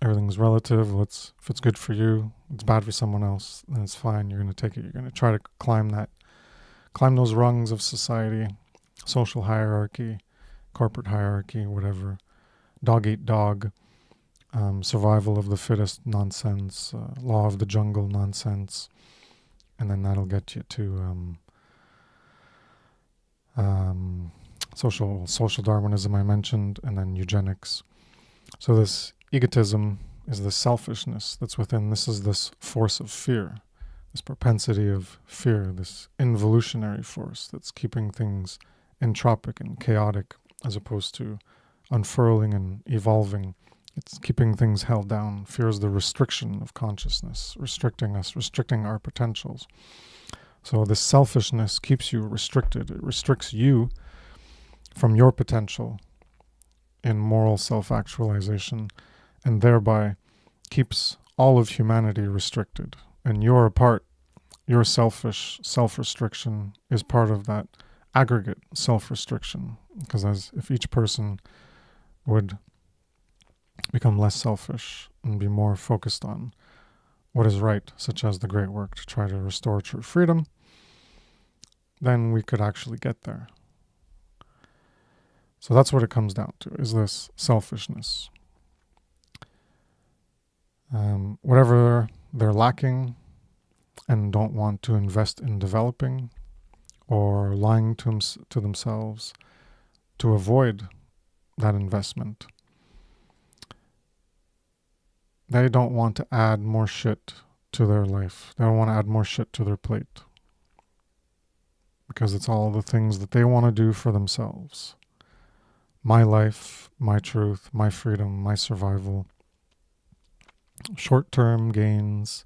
Speaker 2: Everything's relative. If it's good for you, it's bad for someone else, then it's fine. You're going to take it. You're going to try to climb those rungs of society social hierarchy, corporate hierarchy, whatever, dog eat dog, survival of the fittest nonsense, law of the jungle nonsense, and then that'll get you to social Darwinism I mentioned, and then eugenics. So this egotism is the selfishness that's within. This is this force of fear, this propensity of fear, this involutionary force that's keeping things entropic and chaotic as opposed to unfurling and evolving. It's keeping things held down. Fear is the restriction of consciousness, restricting us, restricting our potentials. So this selfishness keeps you restricted. It restricts you from your potential in moral self-actualization, and thereby keeps all of humanity restricted. And your selfish self-restriction is part of that aggregate self-restriction. Because as if each person would become less selfish and be more focused on what is right, such as the great work to try to restore true freedom, then we could actually get there. So that's what it comes down to, is this selfishness. Whatever they're lacking and don't want to invest in developing, or lying to themselves to avoid that investment, they don't want to add more shit to their life. They don't want to add more shit to their plate, because it's all the things that they want to do for themselves. My life, my truth, my freedom, my survival. Short-term gains,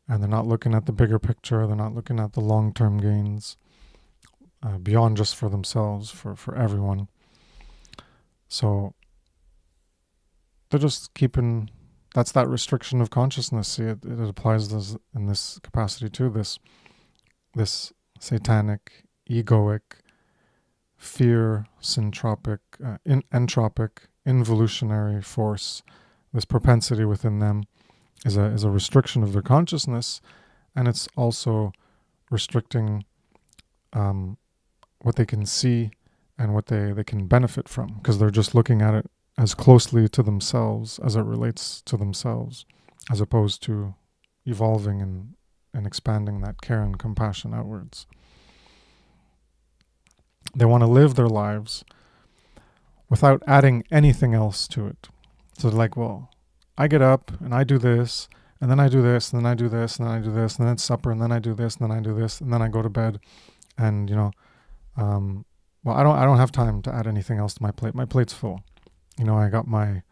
Speaker 2: and they're not looking at the bigger picture. They're not looking at the long-term gains beyond just for themselves, for everyone. So they're just keeping, that's that restriction of consciousness. See, it applies this, in this capacity to this satanic, egoic, fear, syntropic, entropic, involutionary force. This propensity within them is a restriction of their consciousness, and it's also restricting what they can see and what they can benefit from, because they're just looking at it as closely to themselves as it relates to themselves, as opposed to evolving and expanding that care and compassion outwards. They want to live their lives without adding anything else to it. So they're like, well, I get up and I do this, and then I do this, and then I do this, and then I do this, and then it's supper, and then I do this, and then I do this, and then I go to bed, and well, I don't have time to add anything else to my plate. My plate's full. I got my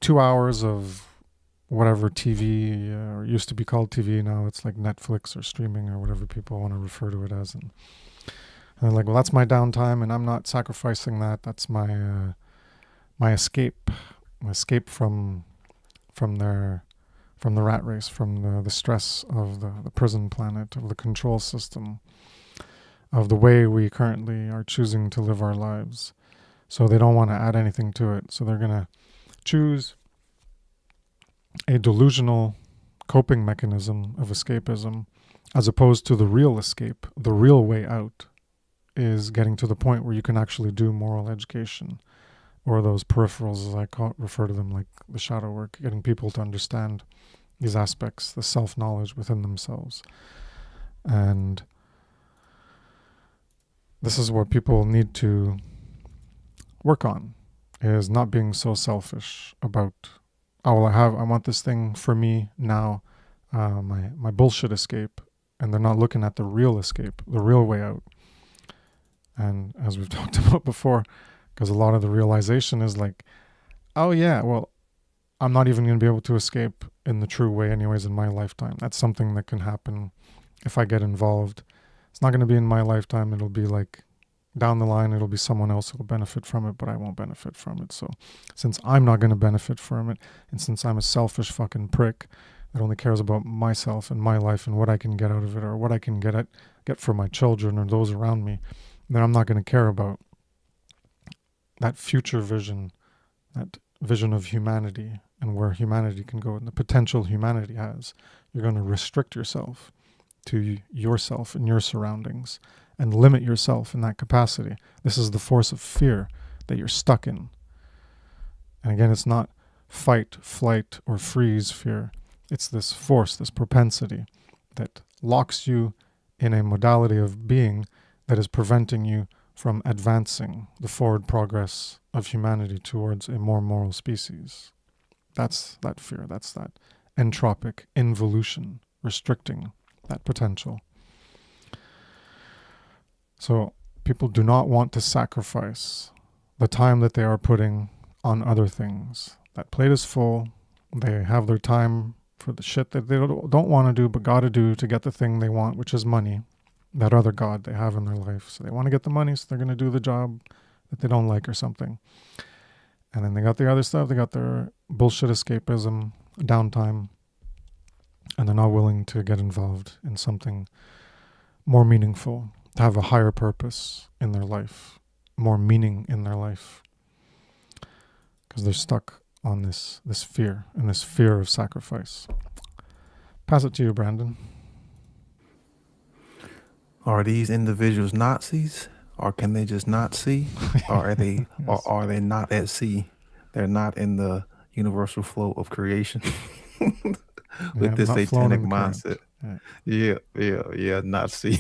Speaker 2: 2 hours of whatever TV, or used to be called TV, now it's like Netflix or streaming or whatever people want to refer to it as, and they're like, well, that's my downtime, and I'm not sacrificing that. That's my my escape from the rat race, from the stress of the prison planet, of the control system, of the way we currently are choosing to live our lives. So they don't want to add anything to it. So they're going to choose a delusional coping mechanism of escapism, as opposed to the real escape. The real way out is getting to the point where you can actually do moral education, or those peripherals, as I refer to them, like the shadow work, getting people to understand these aspects, the self-knowledge within themselves. And this is what people need to work on, is not being so selfish about, oh, well, I want this thing for me now, my bullshit escape, and they're not looking at the real escape, the real way out. And as we've talked about before, because a lot of the realization is like, oh yeah, well, I'm not even going to be able to escape in the true way anyways in my lifetime. That's something that can happen if I get involved. It's not going to be in my lifetime. It'll be like down the line, it'll be someone else who will benefit from it, but I won't benefit from it. So since I'm not going to benefit from it, and since I'm a selfish fucking prick that only cares about myself and my life and what I can get out of it, or what I can get for my children or those around me, then I'm not going to care about that future vision, that vision of humanity and where humanity can go and the potential humanity has. You're going to restrict yourself to yourself and your surroundings and limit yourself in that capacity. This is the force of fear that you're stuck in. And again, it's not fight, flight, or freeze fear. It's this force, this propensity that locks you in a modality of being that is preventing you from advancing the forward progress of humanity towards a more moral species. That's that fear. That's that entropic involution, restricting that potential. So people do not want to sacrifice the time that they are putting on other things. That plate is full. They have their time for the shit that they don't want to do but got to do to get the thing they want, which is money, that other god they have in their life. So they want to get the money, so they're going to do the job that they don't like or something. And then they got the other stuff. They got their bullshit escapism, downtime, and they're not willing to get involved in something more meaningful, to have a higher purpose in their life, more meaning in their life, because they're stuck on this fear and this fear of sacrifice. Pass it to you, Brandon.
Speaker 3: Are these individuals Nazis, or can they just not see, or are they,
Speaker 2: Yes.
Speaker 3: or are they not at sea? They're not in the universal flow of creation with this
Speaker 2: not flown
Speaker 3: satanic
Speaker 2: in the current.
Speaker 3: mindset. Yeah, Nazi.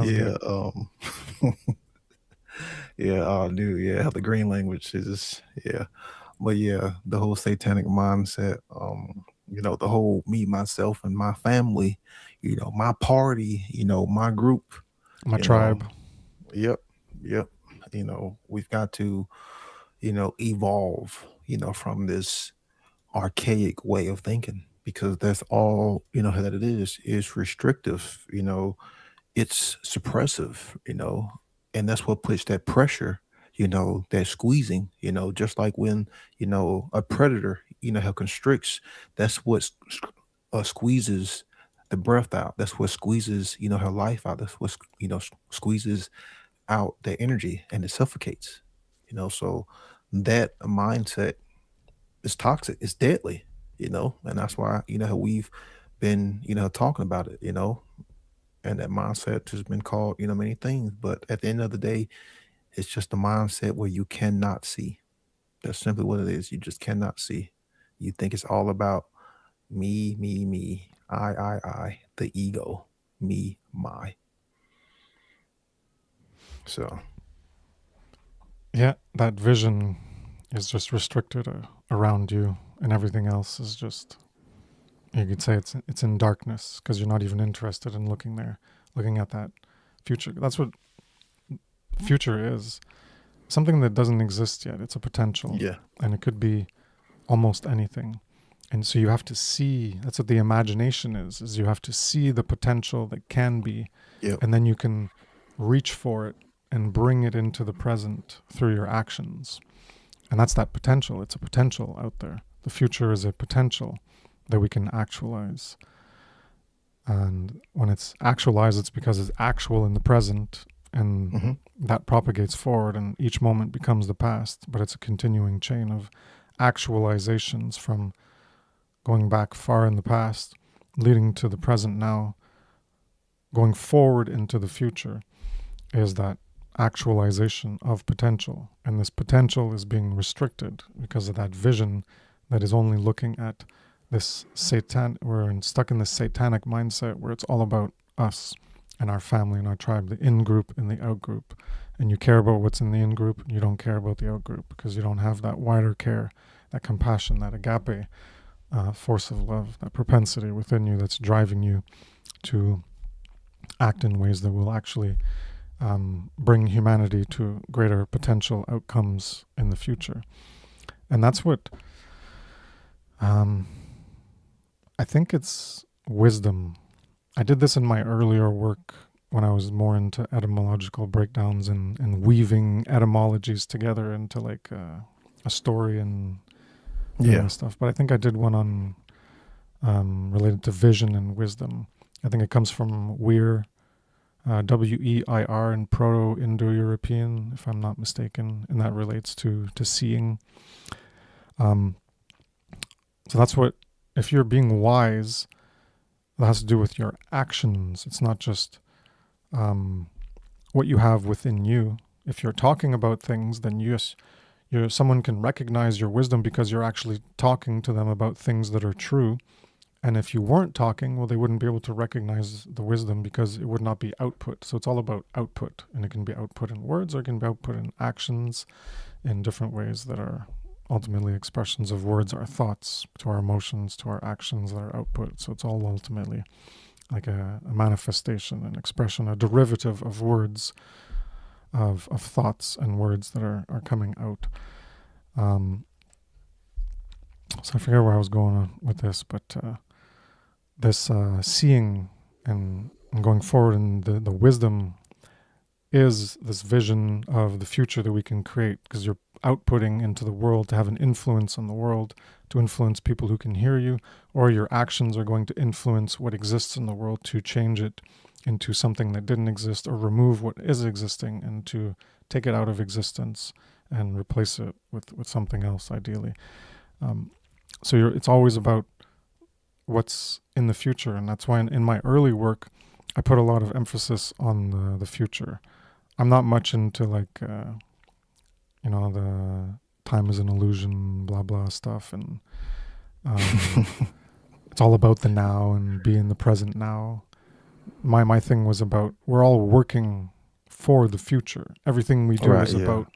Speaker 3: Yeah, yeah, dude, yeah, the green language is but yeah, the whole satanic mindset, the whole me, myself, and my family, my party, my group,
Speaker 2: My
Speaker 3: you know,
Speaker 2: tribe.
Speaker 3: Yep. We've got to, evolve, from this archaic way of thinking, because that's all, that it is restrictive, it's suppressive, and that's what puts that pressure, that squeezing, just like when, a predator, how constricts, that's what squeezes the breath out. That's what squeezes, her life out. That's what, squeezes out the energy, and it suffocates, so that mindset is toxic. It's deadly, and that's why, how we've been, talking about it, and that mindset has been called, many things. But at the end of the day, it's just a mindset where you cannot see. That's simply what it is. You just cannot see. You think it's all about me, I, the ego, me, my. So,
Speaker 2: Yeah, that vision is just restricted around you, and everything else is just, you could say it's in darkness, because you're not even interested in looking there, looking at that future. That's what future is. Something that doesn't exist yet. It's a potential.
Speaker 3: yeah.
Speaker 2: And it could be almost anything. And so you have to see, that's what the imagination is you have to see the potential that can be.
Speaker 3: Yep.
Speaker 2: And then you can reach for it and bring it into the present through your actions. And that's that potential. It's a potential out there. The future is a potential that we can actualize. And when it's actualized, it's because it's actual in the present, and that propagates forward, and each moment becomes the past. But it's a continuing chain of actualizations from going back far in the past, leading to the present now, going forward into the future, is that actualization of potential. And this potential is being restricted because of that vision that is only looking at this we're stuck in this satanic mindset where it's all about us and our family and our tribe, the in-group and the out-group. And you care about what's in the in-group, and you don't care about the out-group, because you don't have that wider care, that compassion, that agape, force of love, that propensity within you that's driving you to act in ways that will actually bring humanity to greater potential outcomes in the future. And that's what I think it's wisdom. I did this in my earlier work when I was more into etymological breakdowns and weaving etymologies together into like a story and stuff. But I think I did one on related to vision and wisdom. I think it comes from Weir, Weir in Proto-Indo-European, if I'm not mistaken, and that relates to seeing. So that's what, if you're being wise, that has to do with your actions. It's not just what you have within you. If you're talking about things, then yes, someone can recognize your wisdom because you're actually talking to them about things that are true. And if you weren't talking, well, they wouldn't be able to recognize the wisdom because it would not be output. So it's all about output, and it can be output in words, or it can be output in actions in different ways that are ultimately expressions of words, our thoughts, to our emotions, to our actions that are output. So it's all ultimately like a manifestation, an expression, a derivative of words, of thoughts and words that are coming out. So I forget where I was going on with this, but this seeing and going forward, and the wisdom is this vision of the future that we can create, because you're outputting into the world to have an influence on the world, to influence people who can hear you, or your actions are going to influence what exists in the world to change it into something that didn't exist, or remove what is existing and to take it out of existence and replace it with something else, ideally. So it's always about what's in the future, and that's why in my early work, I put a lot of emphasis on the future. I'm not much into like, the time is an illusion, blah, blah stuff. And it's all about the now and be in the present now. My thing was about, we're all working for the future. Everything we do is about,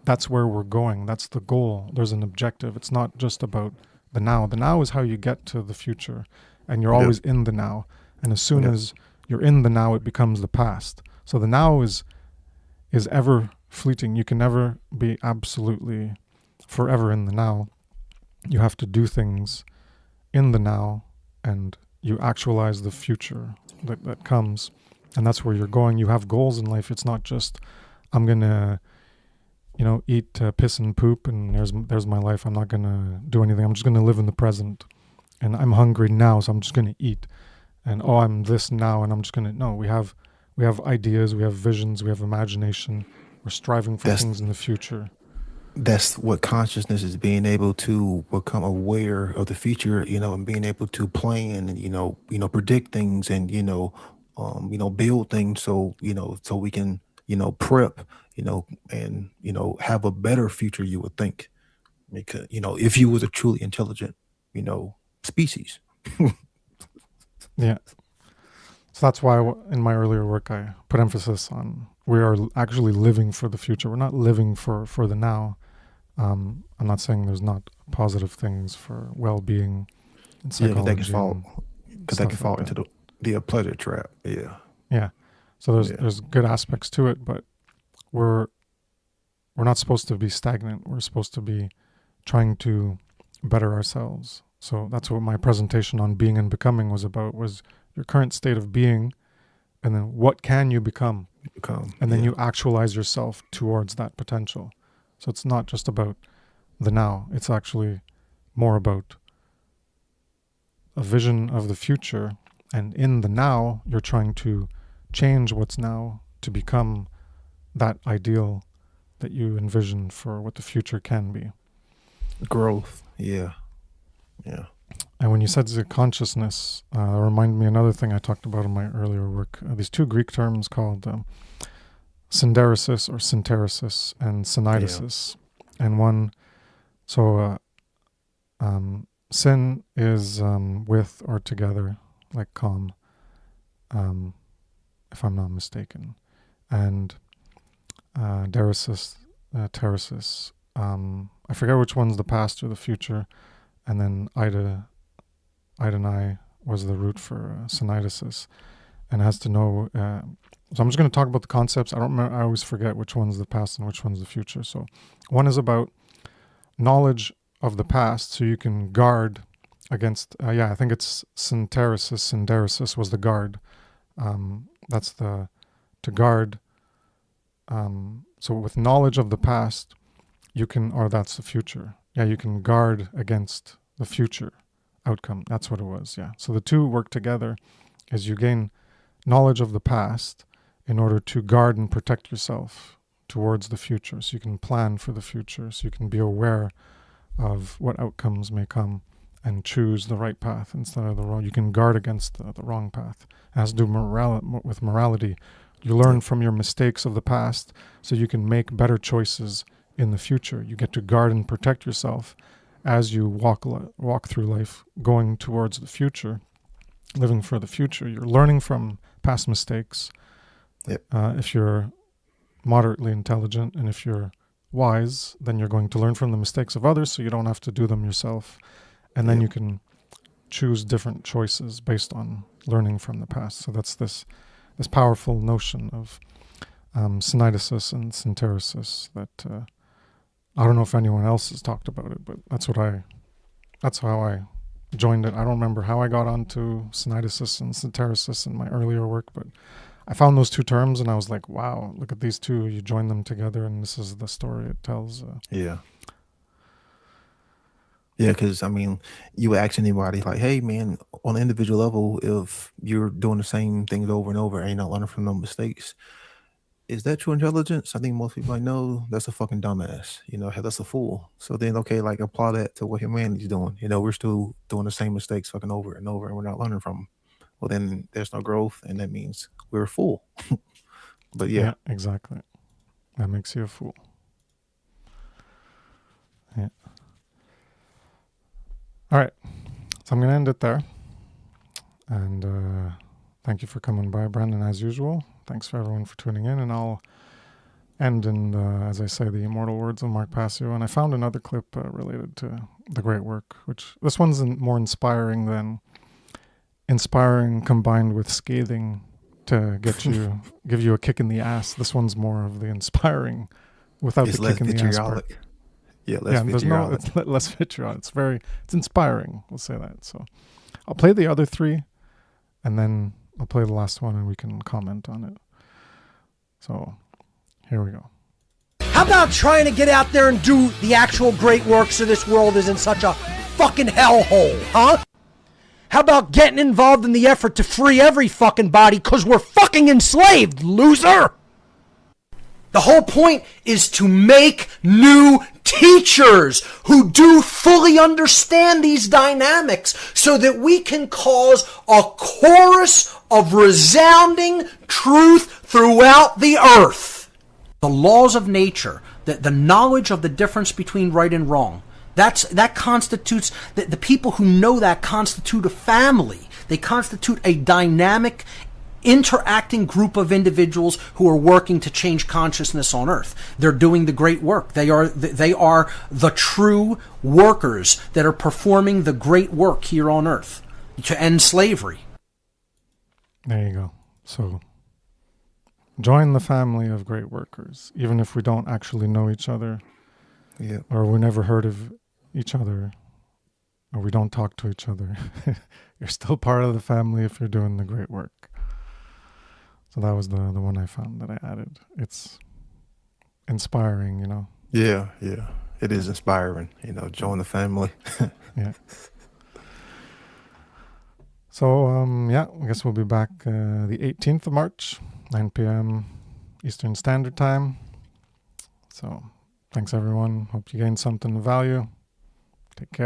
Speaker 2: that's where we're going. That's the goal. There's an objective. It's not just about the now. The now is how you get to the future, and you're always in the now. And as soon as you're in the now, it becomes the past. So the now is ever fleeting. You can never be absolutely forever in the now. You have to do things in the now, and you actualize the future that comes, and that's where you're going. You have goals in life. It's not just, I'm gonna eat piss and poop, and there's my life. I'm not gonna do anything. I'm just gonna live in the present, and I'm hungry now, so I'm just gonna eat. And I'm this now, and I'm just gonna. No, we have ideas, we have visions, we have imagination. We're striving for things in the future.
Speaker 3: That's what consciousness is, being able to become aware of the future, and being able to plan and predict things, and build things, so so we can prep, and have a better future, you would think, because if you was a truly intelligent species.
Speaker 2: Yeah. So that's why in my earlier work I put emphasis on, we are actually living for the future. We're not living for the now. I'm not saying there's not positive things for well-being and psychology.
Speaker 3: Because that can fall into the pleasure trap.
Speaker 2: Yeah. So there's good aspects to it, but we're not supposed to be stagnant. We're supposed to be trying to better ourselves. So that's what my presentation on being and becoming was about, was your current state of being, and then what can you become? And then you actualize yourself towards that potential. So it's not just about the now. It's actually more about a vision of the future. And in the now, you're trying to change what's now to become that ideal that you envision for what the future can be.
Speaker 3: Growth. Yeah.
Speaker 2: And when you said the consciousness, reminded me another thing I talked about in my earlier work. These two Greek terms called synderesis or synteresis and synidesis. And one, so syn is with or together, like calm, if I'm not mistaken. And deresis, teresis, I forget which one's the past or the future. And then Idenai was the root for synidesis, and has to know. So I'm just going to talk about the concepts. I don't remember. I always forget which one's the past and which one's the future. So one is about knowledge of the past, so you can guard against. I think it's synteresis. Synderesis was the guard. That's to guard. So with knowledge of the past, you can, or that's the future. Yeah, you can guard against the future outcome. That's what it was, yeah. So the two work together, as you gain knowledge of the past in order to guard and protect yourself towards the future. So you can plan for the future, so you can be aware of what outcomes may come and choose the right path instead of the wrong. You can guard against the wrong path. It has to do with morality, You learn from your mistakes of the past so you can make better choices in the future. You get to guard and protect yourself as you walk through life, going towards the future, living for the future. You're learning from past mistakes.
Speaker 3: Yep.
Speaker 2: If you're moderately intelligent and if you're wise, then you're going to learn from the mistakes of others so you don't have to do them yourself. And then you can choose different choices based on learning from the past. So that's this powerful notion of synthesis and synthesis that I don't know if anyone else has talked about it, but that's how I joined it. I don't remember how I got onto synthesis and synthesis in my earlier work, but I found those two terms and I was like, wow, look at these two. You join them together and this is the story it tells.
Speaker 3: Yeah, because, I mean, you ask anybody, like, hey, man, on an individual level, if you're doing the same things over and over and you're not learning from no mistakes, is that true intelligence? I think most people like, no, that's a fucking dumbass. That's a fool. So then, okay, like, apply that to what humanity's doing. We're still doing the same mistakes fucking over and over and we're not learning from them. Well, then there's no growth and that means we're a fool. But yeah,
Speaker 2: exactly. That makes you a fool. Yeah. All right. So I'm going to end it there. And thank you for coming by, Brendan, as usual. Thanks for everyone for tuning in. And I'll end in, as I say, the immortal words of Mark Passio. And I found another clip related to the great work, which this one's more inspiring than inspiring combined with scathing to get you, give you a kick in the ass. This one's more of the inspiring without the kick in the ass part.
Speaker 3: Yeah, vitriolic.
Speaker 2: It's less vitriolic. It's inspiring. We'll say that. So I'll play the other three and then I'll play the last one and we can comment on it. So here we go.
Speaker 1: How about trying to get out there and do the actual great work so this world isn't such a fucking hellhole, huh? How about getting involved in the effort to free every fucking body because we're fucking enslaved, loser? The whole point is to make new teachers who do fully understand these dynamics so that we can cause a chorus of resounding truth throughout the earth. The laws of nature, the knowledge of the difference between right and wrong, that constitutes, the people who know that constitute a family. They constitute a dynamic, interacting group of individuals who are working to change consciousness on earth. They're doing the great work. They are the true workers that are performing the great work here on earth to end slavery.
Speaker 2: There you go. So join the family of great workers, even if we don't actually know each other, or we never heard of each other, or we don't talk to each other. You're still part of the family if you're doing the great work. So that was the one I found that I added. It's inspiring,
Speaker 3: Yeah, it is inspiring. Join the family.
Speaker 2: Yeah. So I guess we'll be back the 18th of March, 9 p.m. Eastern Standard Time. So thanks everyone. Hope you gained something of value. Take care.